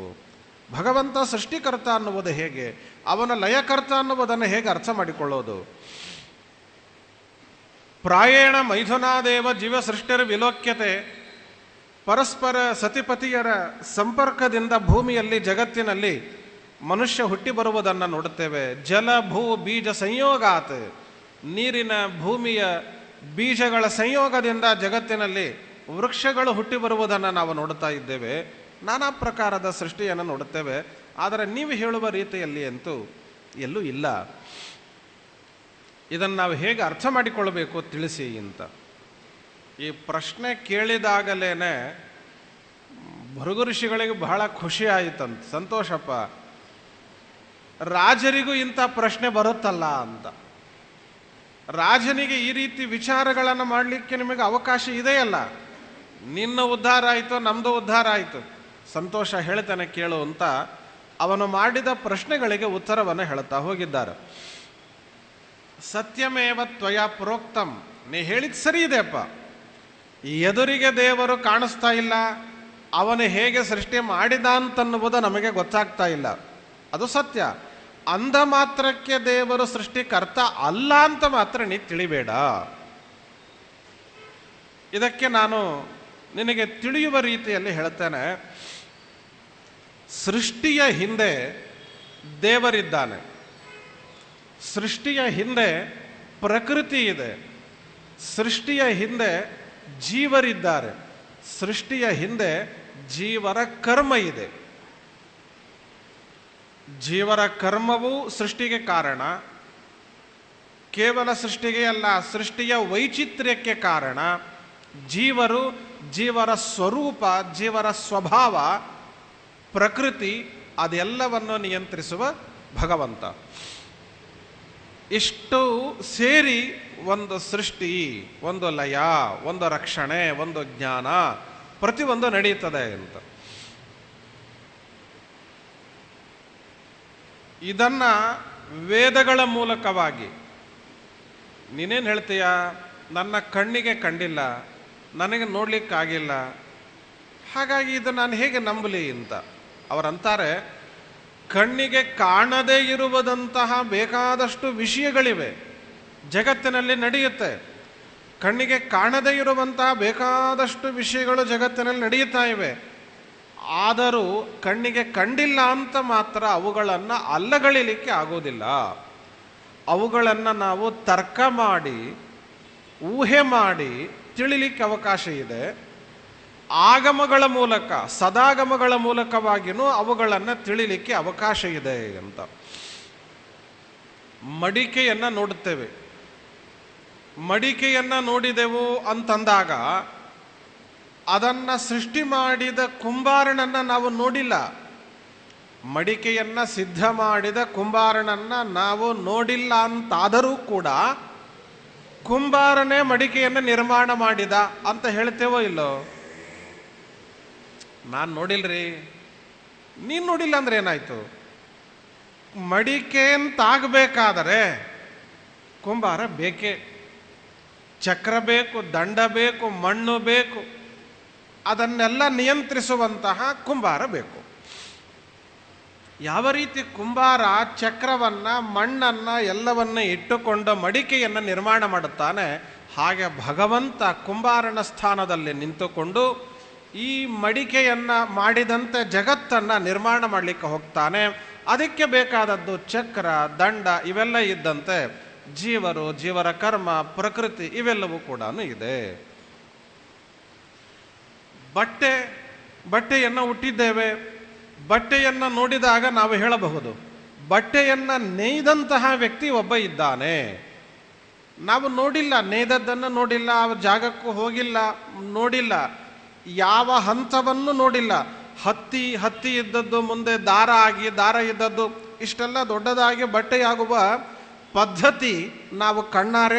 ಭಗವಂತ ಸೃಷ್ಟಿಕರ್ತ ಅನ್ನುವುದು ಹೇಗೆ, ಅವನ ಲಯಕರ್ತ ಅನ್ನುವುದನ್ನು ಹೇಗೆ ಅರ್ಥ ಮಾಡಿಕೊಳ್ಳೋದು? ಪ್ರಾಯೇಣ ಮೈಥುನಾದೇವ ಜೀವ ಸೃಷ್ಟಿರ್ ವಿಲೋಕ್ಯತೆ. ಪರಸ್ಪರ ಸತಿಪತಿಯರ ಸಂಪರ್ಕದಿಂದ ಭೂಮಿಯಲ್ಲಿ, ಜಗತ್ತಿನಲ್ಲಿ ಮನುಷ್ಯ ಹುಟ್ಟಿ ಬರುವುದನ್ನು ನೋಡುತ್ತೇವೆ. ಜಲ ಭೂ ಬೀಜ ಸಂಯೋಗಾತ್, ನೀರಿನ ಭೂಮಿಯ ಬೀಜಗಳ ಸಂಯೋಗದಿಂದ ಜಗತ್ತಿನಲ್ಲಿ ವೃಕ್ಷಗಳು ಹುಟ್ಟಿ ಬರುವುದನ್ನು ನಾವು ನೋಡುತ್ತಾ ಇದ್ದೇವೆ. ನಾನಾ ಪ್ರಕಾರದ ಸೃಷ್ಟಿಯನ್ನು ನೋಡುತ್ತೇವೆ. ಆದರೆ ನೀವು ಹೇಳುವ ರೀತಿಯಲ್ಲಿ ಅಂತೂ ಎಲ್ಲೂ ಇಲ್ಲ. ಇದನ್ನು ನಾವು ಹೇಗೆ ಅರ್ಥ ಮಾಡಿಕೊಳ್ಳಬೇಕು ತಿಳಿಸಿ ಅಂತ ಈ ಪ್ರಶ್ನೆ ಕೇಳಿದಾಗಲೇ ಭೃಗು ಋಷಿಗಳಿಗೆ ಬಹಳ ಖುಷಿ ಆಯಿತಂತ. ಸಂತೋಷಪ್ಪ, ರಾಜರಿಗೂ ಇಂಥ ಪ್ರಶ್ನೆ ಬರುತ್ತಲ್ಲ ಅಂತ. ರಾಜನಿಗೆ ಈ ರೀತಿ ವಿಚಾರಗಳನ್ನು ಮಾಡಲಿಕ್ಕೆ ನಿಮಗೆ ಅವಕಾಶ ಇದೆಯಲ್ಲ. ನಿನ್ನ ಉದ್ಧಾರ ಆಯಿತು, ನಮ್ಮದು ಉದ್ಧಾರ ಆಯಿತು, ಸಂತೋಷ, ಹೇಳ್ತಾನೆ ಕೇಳು ಅಂತ ಅವನು ಮಾಡಿದ ಪ್ರಶ್ನೆಗಳಿಗೆ ಉತ್ತರವನ್ನು ಹೇಳ್ತಾ ಹೋಗಿದ್ದಾರೆ. ಸತ್ಯಮೇವ ತ್ವಯ ಪ್ರೋಕ್ತಂ, ನೀ ಹೇಳಿದ ಸರಿ ಇದೆಯಪ್ಪ. ಎದುರಿಗೆ ದೇವರು ಕಾಣಿಸ್ತಾ ಇಲ್ಲ, ಅವನು ಹೇಗೆ ಸೃಷ್ಟಿ ಮಾಡಿದ ಅಂತನ್ನುವುದು ನಮಗೆ ಗೊತ್ತಾಗ್ತಾ ಇಲ್ಲ. ಅದು ಸತ್ಯ. ಅಂದ ಮಾತ್ರಕ್ಕೆ ದೇವರು ಸೃಷ್ಟಿಕರ್ತ ಅಲ್ಲ ಅಂತ ಮಾತ್ರ ನೀ ತಿಳಿಬೇಡ. ಇದಕ್ಕೆ ನಾನು ನಿನಗೆ ತಿಳಿಯುವ ರೀತಿಯಲ್ಲಿ ಹೇಳ್ತೇನೆ. ಸೃಷ್ಟಿಯ ಹಿಂದೆ ದೇವರಿದ್ದಾನೆ, ಸೃಷ್ಟಿಯ ಹಿಂದೆ ಪ್ರಕೃತಿ ಇದೆ, ಸೃಷ್ಟಿಯ ಹಿಂದೆ ಜೀವರಿದ್ದಾರೆ, ಸೃಷ್ಟಿಯ ಹಿಂದೆ ಜೀವರ ಕರ್ಮ ಇದೆ. ಜೀವರ ಕರ್ಮವು ಸೃಷ್ಟಿಗೆ ಕಾರಣ, ಕೇವಲ ಸೃಷ್ಟಿಗೆ ಅಲ್ಲ, ಸೃಷ್ಟಿಯ ವೈಚಿತ್ರ್ಯಕ್ಕೆ ಕಾರಣ. ಜೀವರು, ಜೀವರ ಸ್ವರೂಪ, ಜೀವರ ಸ್ವಭಾವ, ಪ್ರಕೃತಿ ಅದೆಲ್ಲವನ್ನು ನಿಯಂತ್ರಿಸುವ ಭಗವಂತ. ಇಷ್ಟು ಸೇರಿ ಒಂದು ಸೃಷ್ಟಿ, ಒಂದು ಲಯ, ಒಂದು ರಕ್ಷಣೆ, ಒಂದು ಜ್ಞಾನ, ಪ್ರತಿಯೊಂದು ನಡೆಯುತ್ತದೆ ಅಂತ. ಇದನ್ನ ವೇದಗಳ ಮೂಲಕವಾಗಿ ನೀನೇನು ಹೇಳ್ತೀಯ? ನನ್ನ ಕಣ್ಣಿಗೆ ಕಂಡಿಲ್ಲ, ನನಗೆ ನೋಡ್ಲಿಕ್ಕಾಗಿಲ್ಲ, ಹಾಗಾಗಿ ಇದು ನಾನು ಹೇಗೆ ನಂಬಲಿ ಅಂತ ಅವರಂತಾರೆ. ಕಣ್ಣಿಗೆ ಕಾಣದೇ ಇರುವುದಂತಹ ಬೇಕಾದಷ್ಟು ವಿಷಯಗಳಿವೆ, ಜಗತ್ತಿನಲ್ಲಿ ನಡೆಯುತ್ತೆ. ಕಣ್ಣಿಗೆ ಕಾಣದೇ ಇರುವಂತಹ ಬೇಕಾದಷ್ಟು ವಿಷಯಗಳು ಜಗತ್ತಿನಲ್ಲಿ ನಡೆಯುತ್ತಾ ಇವೆ. ಆದರೂ ಕಣ್ಣಿಗೆ ಕಂಡಿಲ್ಲ ಅಂತ ಮಾತ್ರ ಅವುಗಳನ್ನು ಅಲ್ಲಗಳಿಲಿಕ್ಕೆ ಆಗೋದಿಲ್ಲ. ಅವುಗಳನ್ನು ನಾವು ತರ್ಕ ಮಾಡಿ, ಊಹೆ ಮಾಡಿ ತಿಳಿಲಿಕ್ಕೆ ಅವಕಾಶ ಇದೆ. ಆಗಮಗಳ ಮೂಲಕ, ಸದಾಗಮಗಳ ಮೂಲಕವಾಗಿಯೂ ಅವುಗಳನ್ನು ತಿಳಿಲಿಕ್ಕೆ ಅವಕಾಶ ಇದೆ ಅಂತ. ಮಡಿಕೆಯನ್ನು ನೋಡುತ್ತೇವೆ. ಮಡಿಕೆಯನ್ನು ನೋಡಿದೆವು ಅಂತಂದಾಗ ಅದನ್ನು ಸೃಷ್ಟಿ ಮಾಡಿದ ಕುಂಬಾರನನ್ನು ನಾವು ನೋಡಿಲ್ಲ. ಮಡಿಕೆಯನ್ನು ಸಿದ್ಧ ಮಾಡಿದ ಕುಂಬಾರನನ್ನು ನಾವು ನೋಡಿಲ್ಲ ಅಂತಾದರೂ ಕೂಡ ಕುಂಬಾರನೇ ಮಡಿಕೆಯನ್ನು ನಿರ್ಮಾಣ ಮಾಡಿದ ಅಂತ ಹೇಳ್ತೇವೋ ಇಲ್ಲೋ? ನಾನು ನೋಡಿಲ್ರಿ. ನೀನು ನೋಡಿಲ್ಲ ಅಂದ್ರೆ ಏನಾಯ್ತು? ಮಡಿಕೆ ಅಂತಾಗಬೇಕಾದರೆ ಕುಂಬಾರ ಬೇಕೇ. ಚಕ್ರ ಬೇಕು, ದಂಡ ಬೇಕು, ಮಣ್ಣು ಬೇಕು, ಅದನ್ನೆಲ್ಲ ನಿಯಂತ್ರಿಸುವಂತಹ ಕುಂಬಾರ ಬೇಕು. ಯಾವ ರೀತಿ ಕುಂಬಾರ ಚಕ್ರವನ್ನು, ಮಣ್ಣನ್ನು ಎಲ್ಲವನ್ನ ಇಟ್ಟುಕೊಂಡು ಮಡಿಕೆಯನ್ನು ನಿರ್ಮಾಣ ಮಾಡುತ್ತಾನೆ, ಹಾಗೆ ಭಗವಂತ ಕುಂಬಾರನ ಸ್ಥಾನದಲ್ಲಿ ನಿಂತುಕೊಂಡು ಈ ಮಡಿಕೆಯನ್ನು ಮಾಡಿದಂತೆ ಜಗತ್ತನ್ನು ನಿರ್ಮಾಣ ಮಾಡಲಿಕ್ಕೆ ಹೋಗ್ತಾನೆ. ಅದಕ್ಕೆ ಬೇಕಾದದ್ದು ಚಕ್ರ, ದಂಡ ಇವೆಲ್ಲ ಇದ್ದಂತೆ ಜೀವರು, ಜೀವರ ಕರ್ಮ, ಪ್ರಕೃತಿ ಇವೆಲ್ಲವೂ ಕೂಡ ಇದೆ. ಬಟ್ಟೆಯನ್ನು ಹುಟ್ಟಿದ್ದೇವೆ. ಬಟ್ಟೆಯನ್ನು ನೋಡಿದಾಗ ನಾವು ಹೇಳಬಹುದು, ಬಟ್ಟೆಯನ್ನು ನೇಯ್ದಂತಹ ವ್ಯಕ್ತಿ ಒಬ್ಬ ಇದ್ದಾನೆ. ನಾವು ನೋಡಿಲ್ಲ, ನೇಯ್ದದ್ದನ್ನು ನೋಡಿಲ್ಲ, ಆ ಜಾಗಕ್ಕೂ ಹೋಗಿಲ್ಲ, ನೋಡಿಲ್ಲ, ಯಾವ ಹಂತವನ್ನು ನೋಡಿಲ್ಲ. ಹತ್ತಿ ಇದ್ದದ್ದು ಮುಂದೆ ದಾರ ಆಗಿ, ದಾರ ಇದ್ದದ್ದು ಇಷ್ಟೆಲ್ಲ ದೊಡ್ಡದಾಗಿ ಬಟ್ಟೆಯಾಗುವ ಪದ್ಧತಿ ನಾವು ಕಣ್ಣಾರೆ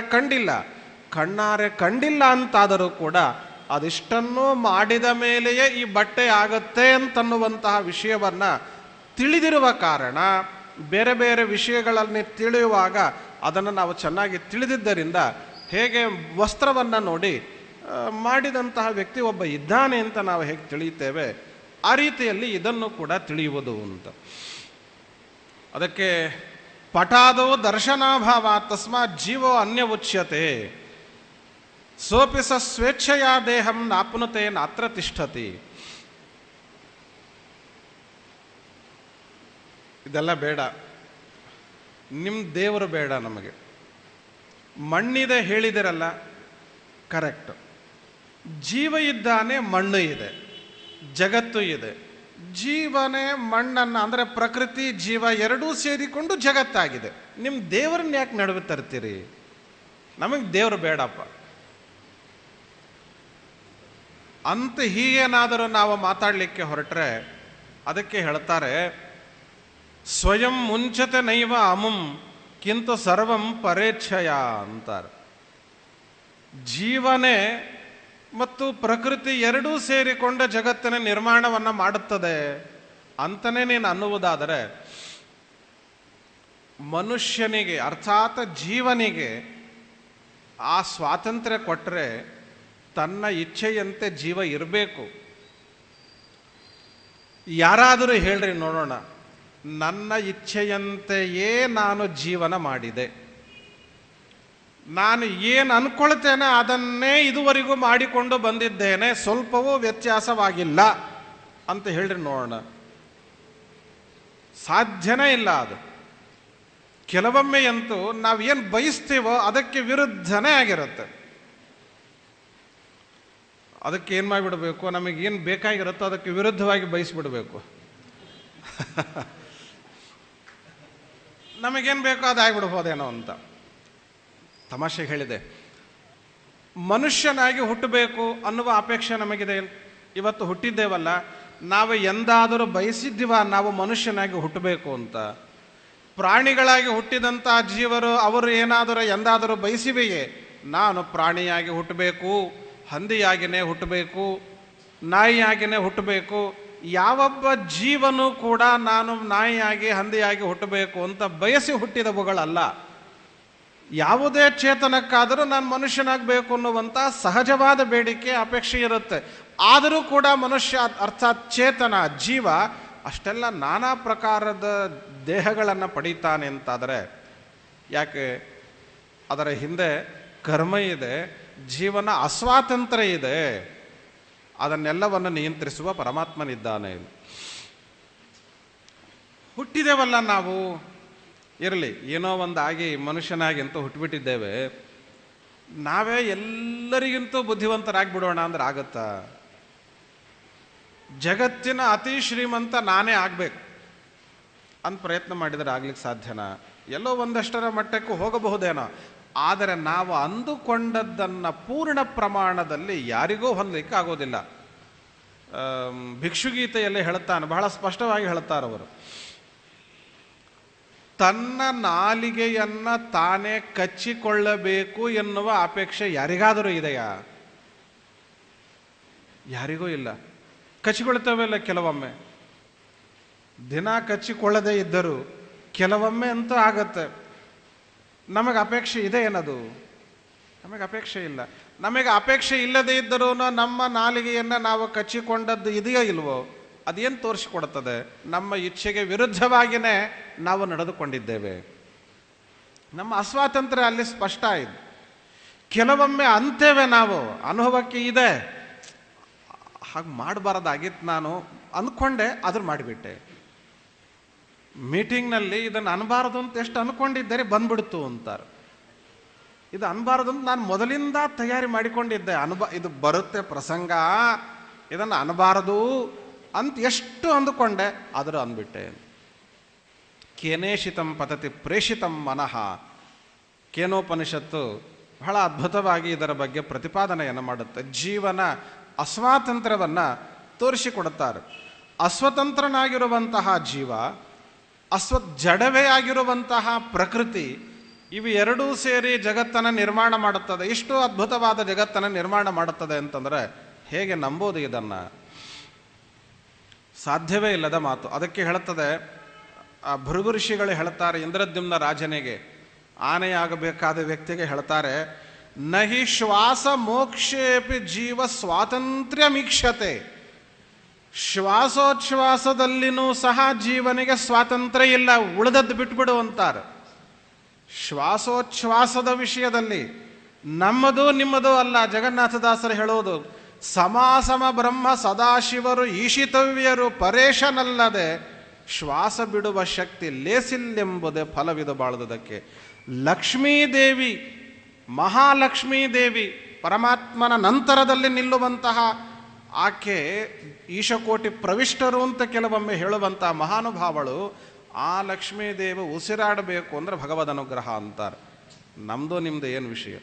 ಕಂಡಿಲ್ಲ ಅಂತಾದರೂ ಕೂಡ ಅದಿಷ್ಟನ್ನೂ ಮಾಡಿದ ಮೇಲೆಯೇ ಈ ಬಟ್ಟೆ ಆಗತ್ತೆ ಅಂತನ್ನುವಂತಹ ವಿಷಯವನ್ನು ತಿಳಿದಿರುವ ಕಾರಣ, ಬೇರೆ ಬೇರೆ ವಿಷಯಗಳಲ್ಲಿ ತಿಳಿಯುವಾಗ ಅದನ್ನು ನಾವು ಚೆನ್ನಾಗಿ ತಿಳಿದಿದ್ದರಿಂದ ಹೇಗೆ ವಸ್ತ್ರವನ್ನು ನೋಡಿ ಮಾಡಿದಂತಹ ವ್ಯಕ್ತಿ ಒಬ್ಬ ಇದ್ದಾನೆ ಅಂತ ನಾವು ಹೇಗೆ ತಿಳಿಯುತ್ತೇವೆ, ಆ ರೀತಿಯಲ್ಲಿ ಇದನ್ನು ಕೂಡ ತಿಳಿಯುವುದು ಅಂತ. ಅದಕ್ಕೆ ಪಟಾದೋ ದರ್ಶನಾಭಾವ ತಸ್ಮಾತ್ ಜೀವೋ ಅನ್ಯ ಉಚ್ಯತೆ ಸೋಪಿ ಸ ಸ್ವೇಚ್ಛೆಯ ದೇಹಂ ನಾಪ್ನುತೆ ನಾತ್ರ ತಿಷ್ಠತಿ. ಇದೆಲ್ಲ ಬೇಡ, ನಿಮ್ಮ ದೇವರು ಬೇಡ ನಮಗೆ. ಮಣ್ಣಿದೆ ಹೇಳಿದಿರಲ್ಲ, ಕರೆಕ್ಟ್. ಜೀವ ಇದ್ದಾನೆ, ಮಣ್ಣು ಇದೆ, ಜಗತ್ತು ಇದೆ. ಜೀವನೇ ಮಣ್ಣನ್ನು ಅಂದರೆ ಪ್ರಕೃತಿ ಜೀವ ಎರಡೂ ಸೇರಿಕೊಂಡು ಜಗತ್ತಾಗಿದೆ. ನಿಮ್ಮ ದೇವರನ್ನ ಯಾಕೆ ನಡುವೆ ತರ್ತೀರಿ? ನಮಗೆ ದೇವರು ಬೇಡಪ್ಪ ಅಂತ ಹೀಗೇನಾದರೂ ನಾವು ಮಾತಾಡಲಿಕ್ಕೆ ಹೊರಟ್ರೆ ಅದಕ್ಕೆ ಹೇಳ್ತಾರೆ, ಸ್ವಯಂ ಮುಂಚತೆ ನೈವ ಅಮುಂ ಕಿಂತು ಸರ್ವಂ ಪರೇಚ್ಛಯ ಅಂತಾರೆ. ಜೀವನೇ ಮತ್ತು ಪ್ರಕೃತಿ ಎರಡೂ ಸೇರಿಕೊಂಡ ಜಗತ್ತಿನ ನಿರ್ಮಾಣವನ್ನು ಮಾಡುತ್ತದೆ ಅಂತಲೇ ನೀನು ಅನ್ನುವುದಾದರೆ, ಮನುಷ್ಯನಿಗೆ ಅರ್ಥಾತ್ ಜೀವನಿಗೆ ಆ ಸ್ವಾತಂತ್ರ್ಯ ಕೊಟ್ಟರೆ ತನ್ನ ಇಚ್ಛೆಯಂತೆ ಜೀವ ಇರಬೇಕು. ಯಾರಾದರೂ ಹೇಳ್ರಿ ನೋಡೋಣ, ನನ್ನ ಇಚ್ಛೆಯಂತೆಯೇ ನಾನು ಜೀವನ ಮಾಡಿದೆ, ನಾನು ಏನು ಅನ್ಕೊಳ್ತೇನೆ ಅದನ್ನೇ ಇದುವರೆಗೂ ಮಾಡಿಕೊಂಡು ಬಂದಿದ್ದೇನೆ, ಸ್ವಲ್ಪವೂ ವ್ಯತ್ಯಾಸವಾಗಿಲ್ಲ ಅಂತ ಹೇಳ್ರಿ ನೋಡೋಣ. ಸಾಧ್ಯನೇ ಇಲ್ಲ ಅದು. ಕೆಲವೊಮ್ಮೆ ಅಂತೂ ನಾವೇನು ಬಯಸ್ತೀವೋ ಅದಕ್ಕೆ ವಿರುದ್ಧನೇ ಆಗಿರುತ್ತೆ. ಅದಕ್ಕೆ ಏನು ಮಾಡಿಬಿಡಬೇಕು, ನಮಗೇನು ಬೇಕಾಗಿರುತ್ತೋ ಅದಕ್ಕೆ ವಿರುದ್ಧವಾಗಿ ಬಯಸಿಬಿಡಬೇಕು. ನಮಗೇನು ಬೇಕೋ ಅದು ಆಗಿಬಿಡ್ಬೋದೇನೋ ಅಂತ. ತಮಾಷೆಗೆ ಹೇಳಿದೆ, ಮನುಷ್ಯನಾಗಿ ಹುಟ್ಟಬೇಕು ಅನ್ನುವ ಅಪೇಕ್ಷೆ ನಮಗಿದೆ. ಇವತ್ತು ಹುಟ್ಟಿದ್ದೇವಲ್ಲ, ನಾವು ಎಂದಾದರೂ ಬಯಸಿದ್ದೀವ ನಾವು ಮನುಷ್ಯನಾಗಿ ಹುಟ್ಟಬೇಕು ಅಂತ? ಪ್ರಾಣಿಗಳಾಗಿ ಹುಟ್ಟಿದಂಥ ಜೀವರು ಅವರು ಏನಾದರೂ ಎಂದಾದರೂ ಬಯಸಿವೆಯೇ ನಾನು ಪ್ರಾಣಿಯಾಗಿ ಹುಟ್ಟಬೇಕು, ಹಂದಿಯಾಗಿಯೇ ಹುಟ್ಟಬೇಕು, ನಾಯಿಯಾಗಿಯೇ ಹುಟ್ಟಬೇಕು? ಯಾವೊಬ್ಬ ಜೀವನೂ ಕೂಡ ನಾನು ನಾಯಿಯಾಗಿ ಹಂದಿಯಾಗಿ ಹುಟ್ಟಬೇಕು ಅಂತ ಬಯಸಿ ಹುಟ್ಟಿದವುಗಳಲ್ಲ. ಯಾವುದೇ ಚೇತನಕ್ಕಾದರೂ ನಾನು ಮನುಷ್ಯನಾಗಬೇಕು ಅನ್ನುವಂಥ ಸಹಜವಾದ ಬೇಡಿಕೆ, ಅಪೇಕ್ಷೆ ಇರುತ್ತೆ. ಆದರೂ ಕೂಡ ಮನುಷ್ಯ ಅರ್ಥಾತ್ ಚೇತನ ಜೀವ ಅಷ್ಟೆಲ್ಲ ನಾನಾ ಪ್ರಕಾರದ ದೇಹಗಳನ್ನು ಪಡೀತಾನೆ ಅಂತಾದರೆ ಯಾಕೆ? ಅದರ ಹಿಂದೆ ಕರ್ಮ ಇದೆ, ಜೀವನ ಅಸ್ವಾತಂತ್ರ್ಯ ಇದೆ. ಅದನ್ನೆಲ್ಲವನ್ನು ನಿಯಂತ್ರಿಸುವ ಪರಮಾತ್ಮನಿದ್ದಾನೆ. ಹುಟ್ಟಿದೇವಲ್ಲ ನಾವು, ಇರಲಿ ಏನೋ ಒಂದಾಗಿ ಮನುಷ್ಯನಾಗಿ ಅಂತೂ ಹುಟ್ಟುಬಿಟ್ಟಿದ್ದೇವೆ, ನಾವೇ ಎಲ್ಲರಿಗಿಂತೂ ಬುದ್ಧಿವಂತರಾಗಿಬಿಡೋಣ ಅಂದ್ರೆ ಆಗುತ್ತಾ? ಜಗತ್ತಿನ ಅತಿ ಶ್ರೀಮಂತ ನಾನೇ ಆಗಬೇಕು ಅಂತ ಪ್ರಯತ್ನ ಮಾಡಿದರೆ ಆಗ್ಲಿಕ್ಕೆ ಸಾಧ್ಯನಾ? ಎಲ್ಲೋ ಒಂದಷ್ಟರ ಮಟ್ಟಕ್ಕೂ ಹೋಗಬಹುದೇನೋ, ಆದರೆ ನಾವು ಅಂದುಕೊಂಡದ್ದನ್ನು ಪೂರ್ಣ ಪ್ರಮಾಣದಲ್ಲಿ ಯಾರಿಗೂ ಹೊಂದಲಿಕ್ಕೆ ಆಗೋದಿಲ್ಲ. ಭಿಕ್ಷುಗೀತೆಯಲ್ಲಿ ಹೇಳ್ತಾನೆ, ಬಹಳ ಸ್ಪಷ್ಟವಾಗಿ ಹೇಳ್ತಾರವರು, ತನ್ನ ನಾಲಿಗೆಯನ್ನು ತಾನೇ ಕಚ್ಚಿಕೊಳ್ಳಬೇಕು ಎನ್ನುವ ಅಪೇಕ್ಷೆ ಯಾರಿಗಾದರೂ ಇದೆಯಾ? ಯಾರಿಗೂ ಇಲ್ಲ. ಕಚ್ಚಿಕೊಳ್ತೇವಲ್ಲ ಕೆಲವೊಮ್ಮೆ, ದಿನ ಕಚ್ಚಿಕೊಳ್ಳದೇ ಇದ್ದರೂ ಕೆಲವೊಮ್ಮೆ ಅಂತೂ ಆಗತ್ತೆ. ನಮಗೆ ಅಪೇಕ್ಷೆ ಇದೆ ಏನದು? ನಮಗೆ ಅಪೇಕ್ಷೆ ಇಲ್ಲ. ನಮಗೆ ಅಪೇಕ್ಷೆ ಇಲ್ಲದೇ ಇದ್ದರೂ ನಮ್ಮ ನಾಲಿಗೆಯನ್ನು ನಾವು ಕಚ್ಚಿಕೊಂಡದ್ದು ಇದೆಯೋ ಇಲ್ವೋ? ಅದೇನು ತೋರಿಸಿಕೊಡುತ್ತದೆ? ನಮ್ಮ ಇಚ್ಛೆಗೆ ವಿರುದ್ಧವಾಗಿಯೇ ನಾವು ನಡೆದುಕೊಂಡಿದ್ದೇವೆ. ನಮ್ಮ ಅಸ್ವಾತಂತ್ರ್ಯ ಅಲ್ಲಿ ಸ್ಪಷ್ಟ ಇದೆ. ಕೆಲವೊಮ್ಮೆ ಅಂತೇವೆ ನಾವು, ಅನುಭವಕ್ಕೆ ಇದೆ, ಹಾಗೆ ಮಾಡಬಾರ್ದಾಗಿತ್ತು ನಾನು ಅಂದ್ಕೊಂಡೆ, ಆದರೂ ಮಾಡಿಬಿಟ್ಟೆ. ಮೀಟಿಂಗ್ನಲ್ಲಿ ಇದನ್ನು ಅನ್ಬಾರದು ಅಂತ ಎಷ್ಟು ಅಂದ್ಕೊಂಡಿದ್ದರೆ ಬಂದ್ಬಿಡ್ತು ಅಂತಾರೆ. ಇದು ಅನ್ಬಾರದು ಅಂತ ನಾನು ಮೊದಲಿಂದ ತಯಾರಿ ಮಾಡಿಕೊಂಡಿದ್ದೆ. ಇದು ಬರುತ್ತೆ ಪ್ರಸಂಗ, ಇದನ್ನು ಅನ್ಬಾರದು ಅಂತ ಎಷ್ಟು ಅಂದುಕೊಂಡೆ, ಆದರೂ ಅಂದ್ಬಿಟ್ಟೆ. ಕೇನೇಷಿತಂ ಪತತಿ ಪ್ರೇಷಿತಂ ಮನಃ. ಕೇನೋಪನಿಷತ್ತು ಬಹಳ ಅದ್ಭುತವಾಗಿ ಇದರ ಬಗ್ಗೆ ಪ್ರತಿಪಾದನೆಯನ್ನು ಮಾಡುತ್ತೆ. ಜೀವನ ಅಸ್ವಾತಂತ್ರ್ಯವನ್ನು ತೋರಿಸಿಕೊಡುತ್ತಾರೆ. ಅಸ್ವತಂತ್ರನಾಗಿರುವಂತಹ ಜೀವ, ಜಡವೇ ಆಗಿರುವಂತಹ ಪ್ರಕೃತಿ, ಇವು ಎರಡೂ ಸೇರಿ ಜಗತ್ತನ್ನು ನಿರ್ಮಾಣ ಮಾಡುತ್ತದೆ. ಇಷ್ಟು ಅದ್ಭುತವಾದ ಜಗತ್ತನ್ನು ನಿರ್ಮಾಣ ಮಾಡುತ್ತದೆ ಅಂತಂದರೆ ಹೇಗೆ ನಂಬೋದು? ಇದನ್ನು ಸಾಧ್ಯವೇ ಇಲ್ಲದ ಮಾತು. ಅದಕ್ಕೆ ಹೇಳುತ್ತದೆ, ಭೃಗು ಋಷಿಗಳು ಹೇಳ್ತಾರೆ ಇಂದ್ರದ್ಯುಮ್ನ ರಾಜನಿಗೆ, ಆನೆಯಾಗಬೇಕಾದ ವ್ಯಕ್ತಿಗೆ ಹೇಳ್ತಾರೆ, ನಹಿ ಶ್ವಾಸ ಮೋಕ್ಷೇಪಿ ಜೀವ ಸ್ವಾತಂತ್ರ್ಯ ಮೀಕ್ಷತೆ. ಶ್ವಾಸೋಚ್ಛ್ವಾಸದಲ್ಲಿನೂ ಸಹ ಜೀವನಿಗೆ ಸ್ವಾತಂತ್ರ್ಯ ಇಲ್ಲ, ಉಳಿದದ್ದು ಬಿಟ್ಬಿಡು ಅಂತಾರೆ. ಶ್ವಾಸೋಚ್ಛ್ವಾಸದ ವಿಷಯದಲ್ಲಿ ನಮ್ಮದು ನಿಮ್ಮದು ಅಲ್ಲ. ಜಗನ್ನಾಥದಾಸರು ಹೇಳೋದು, ಸಮಾಸಮ ಬ್ರಹ್ಮ ಸದಾಶಿವರು ಈಶಿತವ್ಯರು ಪರೇಶನಲ್ಲದೆ ಶ್ವಾಸ ಬಿಡುವ ಶಕ್ತಿ ಲೇಸಿಲ್ಲೆಂಬುದೇ ಫಲವಿದು ಬಾಳುವುದಕ್ಕೆ. ಲಕ್ಷ್ಮೀದೇವಿ, ಮಹಾಲಕ್ಷ್ಮೀದೇವಿ, ಪರಮಾತ್ಮನ ನಂತರದಲ್ಲಿ ನಿಲ್ಲುವಂತಹ ಆಕೆ ಈಶಕೋಟಿ ಪ್ರವಿಷ್ಟರು ಅಂತ ಕೆಲವೊಮ್ಮೆ ಹೇಳುವಂತಹ ಮಹಾನುಭಾವಳು. ಆ ಲಕ್ಷ್ಮೀದೇವಿ ಉಸಿರಾಡಬೇಕು ಅಂದರೆ ಭಗವದ್ ಅನುಗ್ರಹ ಅಂತಾರೆ. ನಮ್ಮದು ನಿಮ್ಮದು ಏನು ವಿಷಯ?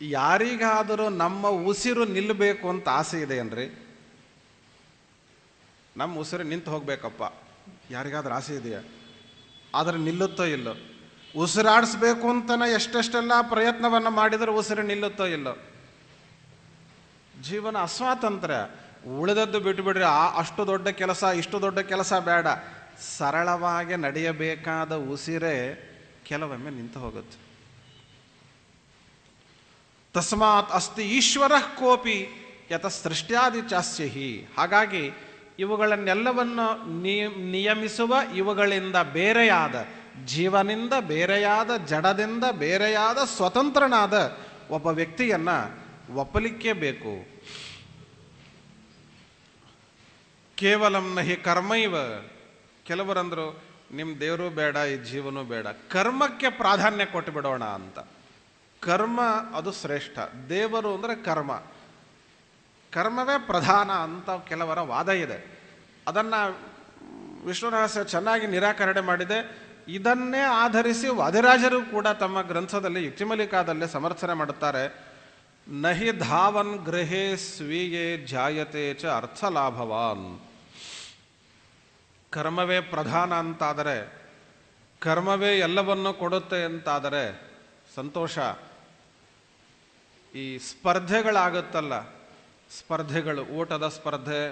ಯಾರಿಗಾದರೂ ನಮ್ಮ ಉಸಿರು ನಿಲ್ಲಬೇಕು ಅಂತ ಆಸೆ ಇದೆಯೇನ್ರಿ? ನಮ್ಮ ಉಸಿರು ನಿಂತು ಹೋಗ್ಬೇಕಪ್ಪ, ಯಾರಿಗಾದ್ರೂ ಆಸೆ ಇದೆಯಾ? ಆದರೆ ನಿಲ್ಲುತ್ತೋ ಇಲ್ಲೋ? ಉಸಿರಾಡಿಸ್ಬೇಕು ಅಂತಲೇ ಎಷ್ಟೆಷ್ಟೆಲ್ಲ ಪ್ರಯತ್ನವನ್ನು ಮಾಡಿದರೆ ಉಸಿರು ನಿಲ್ಲುತ್ತೋ ಇಲ್ಲೋ? ಜೀವನ ಅಸ್ವಾತಂತ್ರ್ಯ. ಉಳಿದದ್ದು ಬಿಟ್ಟುಬಿಡ್ರಿ, ಅಷ್ಟು ದೊಡ್ಡ ಕೆಲಸ ಇಷ್ಟು ದೊಡ್ಡ ಕೆಲಸ ಬೇಡ, ಸರಳವಾಗಿ ನಡೆಯಬೇಕಾದ ಉಸಿರೇ ಕೆಲವೊಮ್ಮೆ ನಿಂತು ಹೋಗುತ್ತೆ. ತಸ್ಮಾತ್ ಅಸ್ತಿ ಈಶ್ವರ ಕೋಪಿ ಯತ ಸೃಷ್ಟ್ಯಾದಿ ಚಾಸ್ಯಹಿ. ಹಾಗಾಗಿ ಇವುಗಳನ್ನೆಲ್ಲವನ್ನು ನಿಯಮಿಸುವ, ಇವುಗಳಿಂದ ಬೇರೆಯಾದ, ಜೀವನಿಂದ ಬೇರೆಯಾದ, ಜಡದಿಂದ ಬೇರೆಯಾದ ಸ್ವತಂತ್ರನಾದ ಒಬ್ಬ ವ್ಯಕ್ತಿಯನ್ನು ಒಪ್ಪಲಿಕ್ಕೆ ಬೇಕು. ಕೇವಲಂ ನಹಿ ಕರ್ಮೈವ. ಕೆಲವರಂದರು ನಿಮ್ಮ ದೇವರು ಬೇಡ, ಈ ಜೀವನೂ ಬೇಡ, ಕರ್ಮಕ್ಕೆ ಪ್ರಾಧಾನ್ಯ ಕೊಟ್ಟು ಬಿಡೋಣ ಅಂತ. ಕರ್ಮ ಅದು ಶ್ರೇಷ್ಠ, ದೇವರು ಅಂದರೆ ಕರ್ಮ, ಕರ್ಮವೇ ಪ್ರಧಾನ ಅಂತ ಕೆಲವರ ವಾದ ಇದೆ. ಅದನ್ನು ವಿಷ್ಣು ರಹಸ್ಯ ಚೆನ್ನಾಗಿ ನಿರಾಕರಣೆ ಮಾಡಿದೆ. ಇದನ್ನೇ ಆಧರಿಸಿ ವಾದಿರಾಜರು ಕೂಡ ತಮ್ಮ ಗ್ರಂಥದಲ್ಲಿ ಯುಕ್ತಿಮಲಿಕಾದಲ್ಲಿ ಸಮರ್ಥನೆ ಮಾಡುತ್ತಾರೆ. ನಹಿ ಧಾವನ್ ಗೃಹೇ ಸ್ವೀಯೇ ಜಾಯತೆ ಚ ಅರ್ಥಲಾಭವಾನ್. ಕರ್ಮವೇ ಪ್ರಧಾನ ಅಂತಾದರೆ, ಕರ್ಮವೇ ಎಲ್ಲವನ್ನೂ ಕೊಡುತ್ತೆ ಅಂತಾದರೆ ಸಂತೋಷ. ಈ ಸ್ಪರ್ಧೆಗಳಾಗುತ್ತಲ್ಲ, ಸ್ಪರ್ಧೆಗಳು, ಊಟದ ಸ್ಪರ್ಧೆ,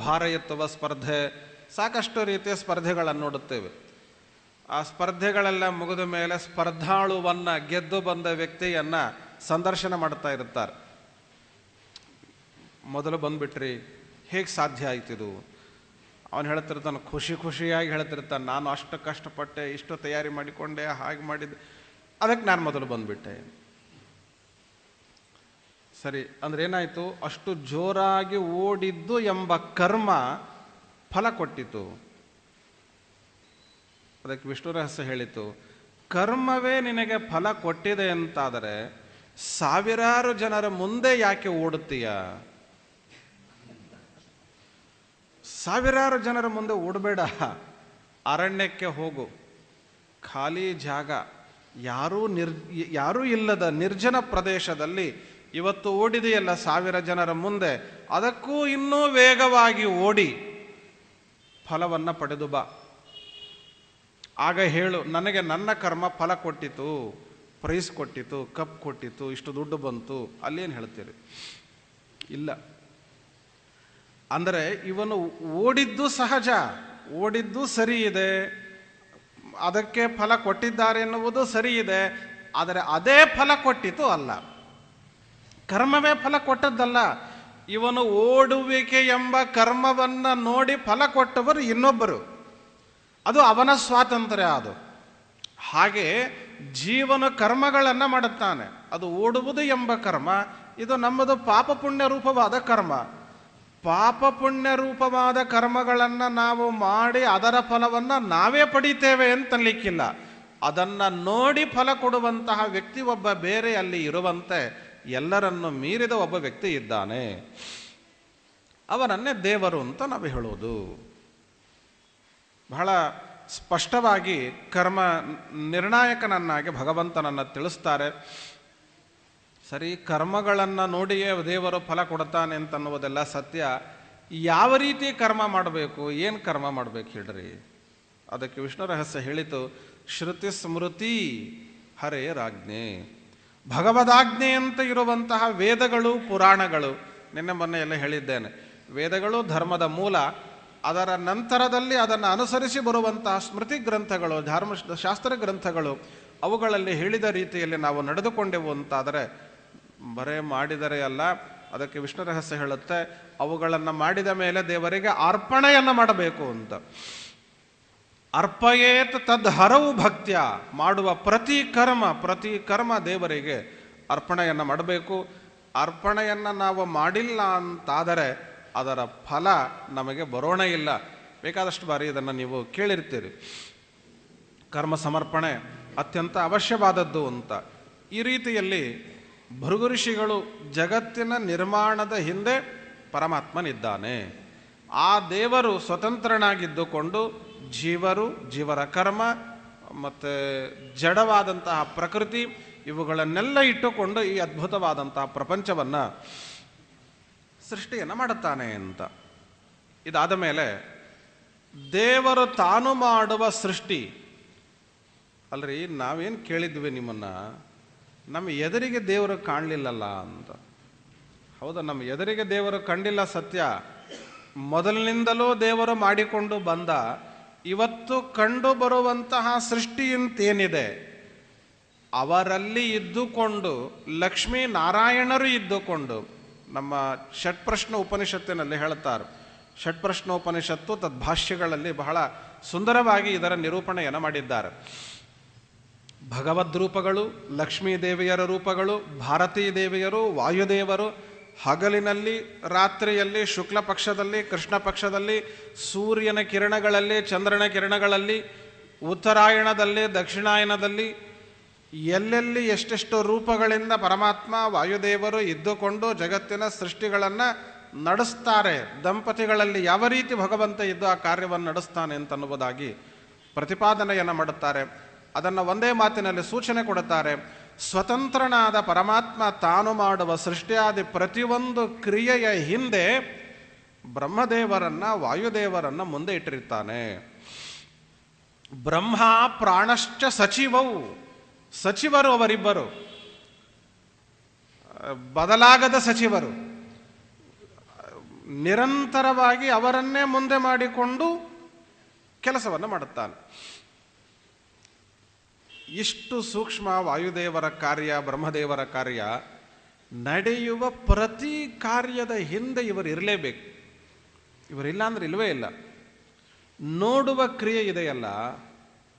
ಭಾರ ಎತ್ತುವ ಸ್ಪರ್ಧೆ, ಸಾಕಷ್ಟು ರೀತಿಯ ಸ್ಪರ್ಧೆಗಳನ್ನು ನೋಡುತ್ತೇವೆ. ಆ ಸ್ಪರ್ಧೆಗಳೆಲ್ಲ ಮುಗಿದ ಮೇಲೆ ಸ್ಪರ್ಧಾಳುವನ್ನು, ಗೆದ್ದು ಬಂದ ವ್ಯಕ್ತಿಯನ್ನು ಸಂದರ್ಶನ ಮಾಡ್ತಾ ಇರುತ್ತಾರೆ. ಮೊದಲು ಬಂದುಬಿಟ್ರಿ, ಹೇಗೆ ಸಾಧ್ಯ ಆಯ್ತಿದು? ಅವನು ಹೇಳ್ತಿರ್ತಾನೆ, ಖುಷಿಯಾಗಿ ಹೇಳ್ತಿರ್ತಾನೆ, ನಾನು ಅಷ್ಟು ಕಷ್ಟಪಟ್ಟೆ, ಇಷ್ಟು ತಯಾರಿ ಮಾಡಿಕೊಂಡೆ, ಹಾಗೆ ಮಾಡಿದ್ದೆ, ಅದಕ್ಕೆ ನಾನು ಮೊದಲು ಬಂದುಬಿಟ್ಟೆ. ಸರಿ, ಅಂದ್ರೆ ಏನಾಯಿತು? ಅಷ್ಟು ಜೋರಾಗಿ ಓಡಿದ್ದು ಎಂಬ ಕರ್ಮ ಫಲ ಕೊಟ್ಟಿತು. ಅದಕ್ಕೆ ವಿಷ್ಣು ರಹಸ್ಯ ಹೇಳಿತು, ಕರ್ಮವೇ ನಿನಗೆ ಫಲ ಕೊಟ್ಟಿದೆ ಅಂತಾದರೆ ಸಾವಿರಾರು ಜನರ ಮುಂದೆ ಯಾಕೆ ಓಡುತ್ತೀಯ? ಸಾವಿರಾರು ಜನರ ಮುಂದೆ ಓಡಬೇಡ, ಅರಣ್ಯಕ್ಕೆ ಹೋಗು, ಖಾಲಿ ಜಾಗ, ಯಾರೂ ಇಲ್ಲದ ನಿರ್ಜನ ಪ್ರದೇಶದಲ್ಲಿ ಇವತ್ತು ಓಡಿದೆಯಲ್ಲ 1000 ಜನರ ಮುಂದೆ, ಅದಕ್ಕೂ ಇನ್ನೂ ವೇಗವಾಗಿ ಓಡಿ ಫಲವನ್ನು ಪಡೆದು ಬಾ. ಆಗ ಹೇಳು, ನನಗೆ ನನ್ನ ಕರ್ಮ ಫಲ ಕೊಟ್ಟಿತು, ಪ್ರೈಸ್ ಕೊಟ್ಟಿತು, ಕಪ್ ಕೊಟ್ಟಿತು, ಇಷ್ಟು ದುಡ್ಡು ಬಂತು. ಅಲ್ಲೇನು ಹೇಳ್ತೀರಿ? ಇಲ್ಲ. ಅಂದರೆ ಇವನು ಓಡಿದ್ದು ಸಹಜ, ಓಡಿದ್ದು ಸರಿ ಇದೆ, ಅದಕ್ಕೆ ಫಲ ಕೊಟ್ಟಿದ್ದಾರೆ ಎನ್ನುವುದು ಸರಿ ಇದೆ. ಆದರೆ ಅದೇ ಫಲ ಕೊಟ್ಟಿತು ಅಲ್ಲ, ಕರ್ಮವೇ ಫಲ ಕೊಟ್ಟದ್ದಲ್ಲ. ಇವನು ಓಡುವಿಕೆ ಎಂಬ ಕರ್ಮವನ್ನು ನೋಡಿ ಫಲ ಕೊಟ್ಟವರು ಇನ್ನೊಬ್ಬರು, ಅದು ಅವನ ಸ್ವಾತಂತ್ರ್ಯ. ಅದು ಹಾಗೆ ಜೀವನ ಕರ್ಮಗಳನ್ನು ಮಾಡುತ್ತಾನೆ, ಅದು ಓಡುವುದು ಎಂಬ ಕರ್ಮ. ಇದು ನಮ್ಮದು ಪಾಪ ಪುಣ್ಯ ರೂಪವಾದ ಕರ್ಮ. ಪಾಪ ಪುಣ್ಯ ರೂಪವಾದ ಕರ್ಮಗಳನ್ನು ನಾವು ಮಾಡಿ ಅದರ ಫಲವನ್ನು ನಾವೇ ಪಡಿತೇವೆ ಅಂತನ್ಲಿಕ್ಕಿಲ್ಲ. ಅದನ್ನು ನೋಡಿ ಫಲ ಕೊಡುವಂತಹ ವ್ಯಕ್ತಿ ಒಬ್ಬ ಬೇರೆ ಅಲ್ಲಿ ಇರುವಂತೆ ಎಲ್ಲರನ್ನು ಮೀರಿದ ಒಬ್ಬ ವ್ಯಕ್ತಿ ಇದ್ದಾನೆ, ಅವನನ್ನೇ ದೇವರು ಅಂತ ನಾವು ಹೇಳೋದು. ಬಹಳ ಸ್ಪಷ್ಟವಾಗಿ ಕರ್ಮ ನಿರ್ಣಾಯಕನನ್ನಾಗಿ ಭಗವಂತನನ್ನು ತಿಳಿಸ್ತಾರೆ. ಸರಿ, ಕರ್ಮಗಳನ್ನು ನೋಡಿಯೇ ದೇವರು ಫಲ ಕೊಡ್ತಾನೆ ಅಂತನ್ನುವುದೆಲ್ಲ ಸತ್ಯ. ಯಾವ ರೀತಿ ಕರ್ಮ ಮಾಡಬೇಕು, ಏನು ಕರ್ಮ ಮಾಡಬೇಕು ಹೇಳ್ರಿ? ಅದಕ್ಕೆ ವಿಷ್ಣು ರಹಸ್ಯ ಹೇಳಿತು, ಶ್ರುತಿ ಸ್ಮೃತಿ ಹರೇರಾಜ್ಞೆ. ಭಗವದಾಜ್ಞೆ ಅಂತ ಇರುವಂತಹ ವೇದಗಳು, ಪುರಾಣಗಳು, ನಿನ್ನೆ ಮೊನ್ನೆ ಎಲ್ಲ ಹೇಳಿದ್ದೇನೆ, ವೇದಗಳು ಧರ್ಮದ ಮೂಲ. ಅದರ ನಂತರದಲ್ಲಿ ಅದನ್ನು ಅನುಸರಿಸಿ ಬರುವಂತಹ ಸ್ಮೃತಿ ಗ್ರಂಥಗಳು, ಶಾಸ್ತ್ರ ಗ್ರಂಥಗಳು, ಅವುಗಳಲ್ಲಿ ಹೇಳಿದ ರೀತಿಯಲ್ಲಿ ನಾವು ನಡೆದುಕೊಂಡೆವು ಅಂತಾದರೆ ಬರೇ ಮಾಡಿದರೆ ಅಲ್ಲ. ಅದಕ್ಕೆ ವಿಷ್ಣು ರಹಸ್ಯ ಹೇಳುತ್ತೆ, ಅವುಗಳನ್ನು ಮಾಡಿದ ಮೇಲೆ ದೇವರಿಗೆ ಅರ್ಪಣೆಯನ್ನು ಮಾಡಬೇಕು ಅಂತ. ಅರ್ಪಯೇತ್ ತದ್ ಹರವು ಭಕ್ತ್ಯ. ಮಾಡುವ ಪ್ರತಿ ಕರ್ಮ ದೇವರಿಗೆ ಅರ್ಪಣೆಯನ್ನು ಮಾಡಬೇಕು. ಅರ್ಪಣೆಯನ್ನು ನಾವು ಮಾಡಿಲ್ಲ ಅಂತಾದರೆ ಅದರ ಫಲ ನಮಗೆ ಬರೋಣ ಇಲ್ಲ. ಬೇಕಾದಷ್ಟು ಬಾರಿ ಇದನ್ನು ನೀವು ಕೇಳಿರ್ತೀರಿ, ಕರ್ಮ ಸಮರ್ಪಣೆ ಅತ್ಯಂತ ಅವಶ್ಯವಾದದ್ದು ಅಂತ. ಈ ರೀತಿಯಲ್ಲಿ ಭೃಗು ಋಷಿಗಳು ಜಗತ್ತಿನ ನಿರ್ಮಾಣದ ಹಿಂದೆ ಪರಮಾತ್ಮನಿದ್ದಾನೆ. ಆ ದೇವರು ಸ್ವತಂತ್ರನಾಗಿದ್ದುಕೊಂಡು ಜೀವರ ಕರ್ಮ ಮತ್ತು ಜಡವಾದಂತಹ ಪ್ರಕೃತಿ ಇವುಗಳನ್ನೆಲ್ಲ ಇಟ್ಟುಕೊಂಡು ಈ ಅದ್ಭುತವಾದಂತಹ ಪ್ರಪಂಚವನ್ನು ಸೃಷ್ಟಿಯನ್ನು ಮಾಡುತ್ತಾನೆ ಅಂತ. ಇದಾದ ಮೇಲೆ ದೇವರು ತಾನು ಮಾಡುವ ಸೃಷ್ಟಿ ಅಲ್ರಿ, ನಾವೇನು ಕೇಳಿದ್ವಿ ನಿಮ್ಮನ್ನು, ನಮ್ಮ ಎದುರಿಗೆ ದೇವರು ಕಾಣಲಿಲ್ಲಲ್ಲ ಅಂತ. ಹೌದಾ, ನಮ್ಮ ಎದುರಿಗೆ ದೇವರು ಕಂಡಿಲ್ಲ ಸತ್ಯ. ಮೊದಲಿನಿಂದಲೂ ದೇವರು ಮಾಡಿಕೊಂಡು ಬಂದ, ಇವತ್ತು ಕಂಡು ಬರುವಂತಹ ಸೃಷ್ಟಿ ಅಂತೇನಿದೆ ಅವರಲ್ಲಿ ಇದ್ದುಕೊಂಡು ಲಕ್ಷ್ಮೀ ನಾರಾಯಣರು ಇದ್ದುಕೊಂಡು ನಮ್ಮ ಷಟ್ಪ್ರಶ್ನ ಉಪನಿಷತ್ತಿನಲ್ಲಿ ಹೇಳ್ತಾರೆ. ಷಟ್ಪ್ರಶ್ನ ಉಪನಿಷತ್ತು ತದ್ಭಾಷ್ಯಗಳಲ್ಲಿ ಬಹಳ ಸುಂದರವಾಗಿ ಇದರ ನಿರೂಪಣೆಯನ್ನು ಮಾಡಿದ್ದಾರೆ. ಭಗವದ್ರೂಪಗಳು, ಲಕ್ಷ್ಮೀ ದೇವಿಯರ ರೂಪಗಳು, ಭಾರತೀ ದೇವಿಯರು, ವಾಯುದೇವರು, ಹಗಲಿನಲ್ಲಿ, ರಾತ್ರಿಯಲ್ಲಿ, ಶುಕ್ಲ ಪಕ್ಷದಲ್ಲಿ, ಕೃಷ್ಣ ಪಕ್ಷದಲ್ಲಿ, ಸೂರ್ಯನ ಕಿರಣಗಳಲ್ಲಿ, ಚಂದ್ರನ ಕಿರಣಗಳಲ್ಲಿ, ಉತ್ತರಾಯಣದಲ್ಲಿ, ದಕ್ಷಿಣಾಯನದಲ್ಲಿ, ಎಲ್ಲೆಲ್ಲಿ ಎಷ್ಟೆಷ್ಟು ರೂಪಗಳಿಂದ ಪರಮಾತ್ಮ ವಾಯುದೇವರು ಇದ್ದುಕೊಂಡು ಜಗತ್ತಿನ ಸೃಷ್ಟಿಗಳನ್ನು ನಡೆಸ್ತಾರೆ. ದಂಪತಿಗಳಲ್ಲಿ ಯಾವ ರೀತಿ ಭಗವಂತ ಇದ್ದು ಆ ಕಾರ್ಯವನ್ನು ನಡೆಸ್ತಾನೆ ಅಂತನ್ನುವುದಾಗಿ ಪ್ರತಿಪಾದನೆಯನ್ನು ಮಾಡುತ್ತಾರೆ. ಅದನ್ನು ಒಂದೇ ಮಾತಿನಲ್ಲಿ ಸೂಚನೆ ಕೊಡುತ್ತಾರೆ. ಸ್ವತಂತ್ರನಾದ ಪರಮಾತ್ಮ ತಾನು ಮಾಡುವ ಸೃಷ್ಟಿಯಾದಿ ಪ್ರತಿಯೊಂದು ಕ್ರಿಯೆಯ ಹಿಂದೆ ಬ್ರಹ್ಮದೇವರನ್ನು, ವಾಯುದೇವರನ್ನು ಮುಂದೆ ಇಟ್ಟಿರ್ತಾನೆ. ಬ್ರಹ್ಮ ಪ್ರಾಣಶ್ಚ ಸಚಿವವು, ಸಚಿವರು ಅವರಿಬ್ಬರು, ಬದಲಾಗದ ಸಚಿವರು. ನಿರಂತರವಾಗಿ ಅವರನ್ನೇ ಮುಂದೆ ಮಾಡಿಕೊಂಡು ಕೆಲಸವನ್ನು ಮಾಡುತ್ತಾನೆ. ಇಷ್ಟು ಸೂಕ್ಷ್ಮ ವಾಯುದೇವರ ಕಾರ್ಯ, ಬ್ರಹ್ಮದೇವರ ಕಾರ್ಯ. ನಡೆಯುವ ಪ್ರತಿ ಕಾರ್ಯದ ಹಿಂದೆ ಇವರು ಇರಲೇಬೇಕು. ಇವರಿಲ್ಲ ಅಂದ್ರೆ ಇಲ್ಲವೇ ಇಲ್ಲ. ನೋಡುವ ಕ್ರಿಯೆ ಇದೆಯಲ್ಲ,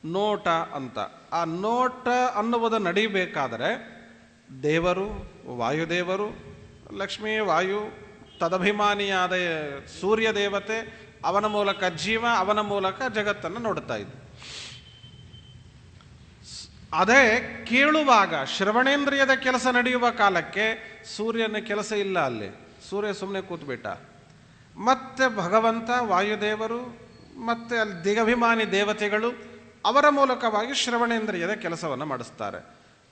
ನೋಟ ಅಂತ, ಆ ನೋಟ ಅನ್ನುವುದು ನಡೀಬೇಕಾದರೆ ದೇವರು, ವಾಯುದೇವರು, ಲಕ್ಷ್ಮೀ ವಾಯು, ತದಭಿಮಾನಿಯಾದ ಸೂರ್ಯ ದೇವತೆ, ಅವನ ಮೂಲಕ ಜೀವ, ಅವನ ಮೂಲಕ ಜಗತ್ತನ್ನು ನೋಡುತ್ತಾ ಇದ್ದ. ಅದೇ ಕೇಳುವಾಗ ಶ್ರವಣೇಂದ್ರಿಯದ ಕೆಲಸ ನಡೆಯುವ ಕಾಲಕ್ಕೆ ಸೂರ್ಯನ ಕೆಲಸ ಇಲ್ಲ. ಅಲ್ಲಿ ಸೂರ್ಯ ಸುಮ್ಮನೆ ಕೂತ್ಬಿಟ್ಟ. ಮತ್ತೆ ಭಗವಂತ, ವಾಯುದೇವರು, ಮತ್ತೆ ಅಲ್ಲಿ ದಿಗಭಿಮಾನಿ ದೇವತೆಗಳು ಅವರ ಮೂಲಕವಾಗಿ ಶ್ರವಣೇಂದ್ರಿಯದ ಕೆಲಸವನ್ನು ಮಾಡಿಸ್ತಾರೆ.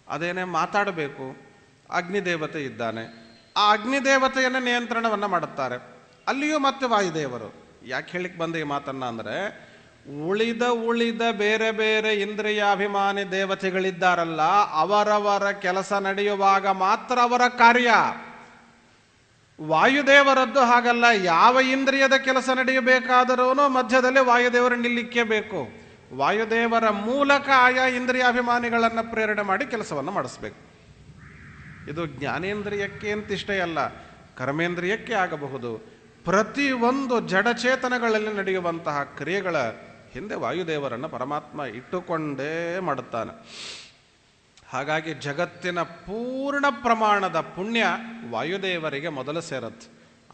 ಅದೇನೇ ಮಾತಾಡಬೇಕು, ಅಗ್ನಿದೇವತೆ ಇದ್ದಾನೆ, ಆ ಅಗ್ನಿದೇವತೆಯನ್ನು ನಿಯಂತ್ರಣವನ್ನು ಮಾಡುತ್ತಾರೆ. ಅಲ್ಲಿಯೂ ಮತ್ತೆ ವಾಯುದೇವರು. ಯಾಕೆ ಹೇಳಿಕ್ಕೆ ಬಂದ ಈ ಮಾತನ್ನು ಅಂದರೆ, ಉಳಿದ ಬೇರೆ ಬೇರೆ ಇಂದ್ರಿಯಾಭಿಮಾನಿ ದೇವತೆಗಳಿದ್ದಾರಲ್ಲ, ಅವರವರ ಕೆಲಸ ನಡೆಯುವಾಗ ಮಾತ್ರ ಅವರ ಕಾರ್ಯ. ವಾಯುದೇವರದ್ದು ಹಾಗಲ್ಲ. ಯಾವ ಇಂದ್ರಿಯದ ಕೆಲಸ ನಡೆಯಬೇಕಾದರೂ ಮಧ್ಯದಲ್ಲಿ ವಾಯುದೇವರು ನಿಲ್ಲಿಕ್ಕೇ ಬೇಕು. ವಾಯುದೇವರ ಮೂಲಕ ಆಯಾ ಇಂದ್ರಿಯಾಭಿಮಾನಿಗಳನ್ನು ಪ್ರೇರಣೆ ಮಾಡಿ ಕೆಲಸವನ್ನು ಮಾಡಿಸ್ಬೇಕು. ಇದು ಜ್ಞಾನೇಂದ್ರಿಯಕ್ಕೆ ಅಂತಿಷ್ಟೇ ಅಲ್ಲ, ಕರ್ಮೇಂದ್ರಿಯಕ್ಕೆ ಆಗಬಹುದು. ಪ್ರತಿಯೊಂದು ಜಡಚೇತನಗಳಲ್ಲಿ ನಡೆಯುವಂತಹ ಕ್ರಿಯೆಗಳ ಹಿಂದೆ ವಾಯುದೇವರನ್ನು ಪರಮಾತ್ಮ ಇಟ್ಟುಕೊಂಡೇ ಮಾಡುತ್ತಾನೆ. ಹಾಗಾಗಿ ಜಗತ್ತಿನ ಪೂರ್ಣ ಪ್ರಮಾಣದ ಪುಣ್ಯ ವಾಯುದೇವರಿಗೆ ಮೊದಲು ಸೇರತ್ತೆ,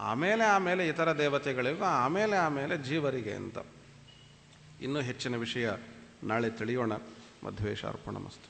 ಆಮೇಲೆ ಇತರ ದೇವತೆಗಳಿಗೂ, ಆಮೇಲೆ ಜೀವರಿಗೆ ಅಂತ. ಇನ್ನೂ ಹೆಚ್ಚಿನ ವಿಷಯ ನಾಳೆ ತಿಳಿಯೋಣ. ಮಧ್ವೇಶ ಅರ್ಪಣಮಸ್ತು.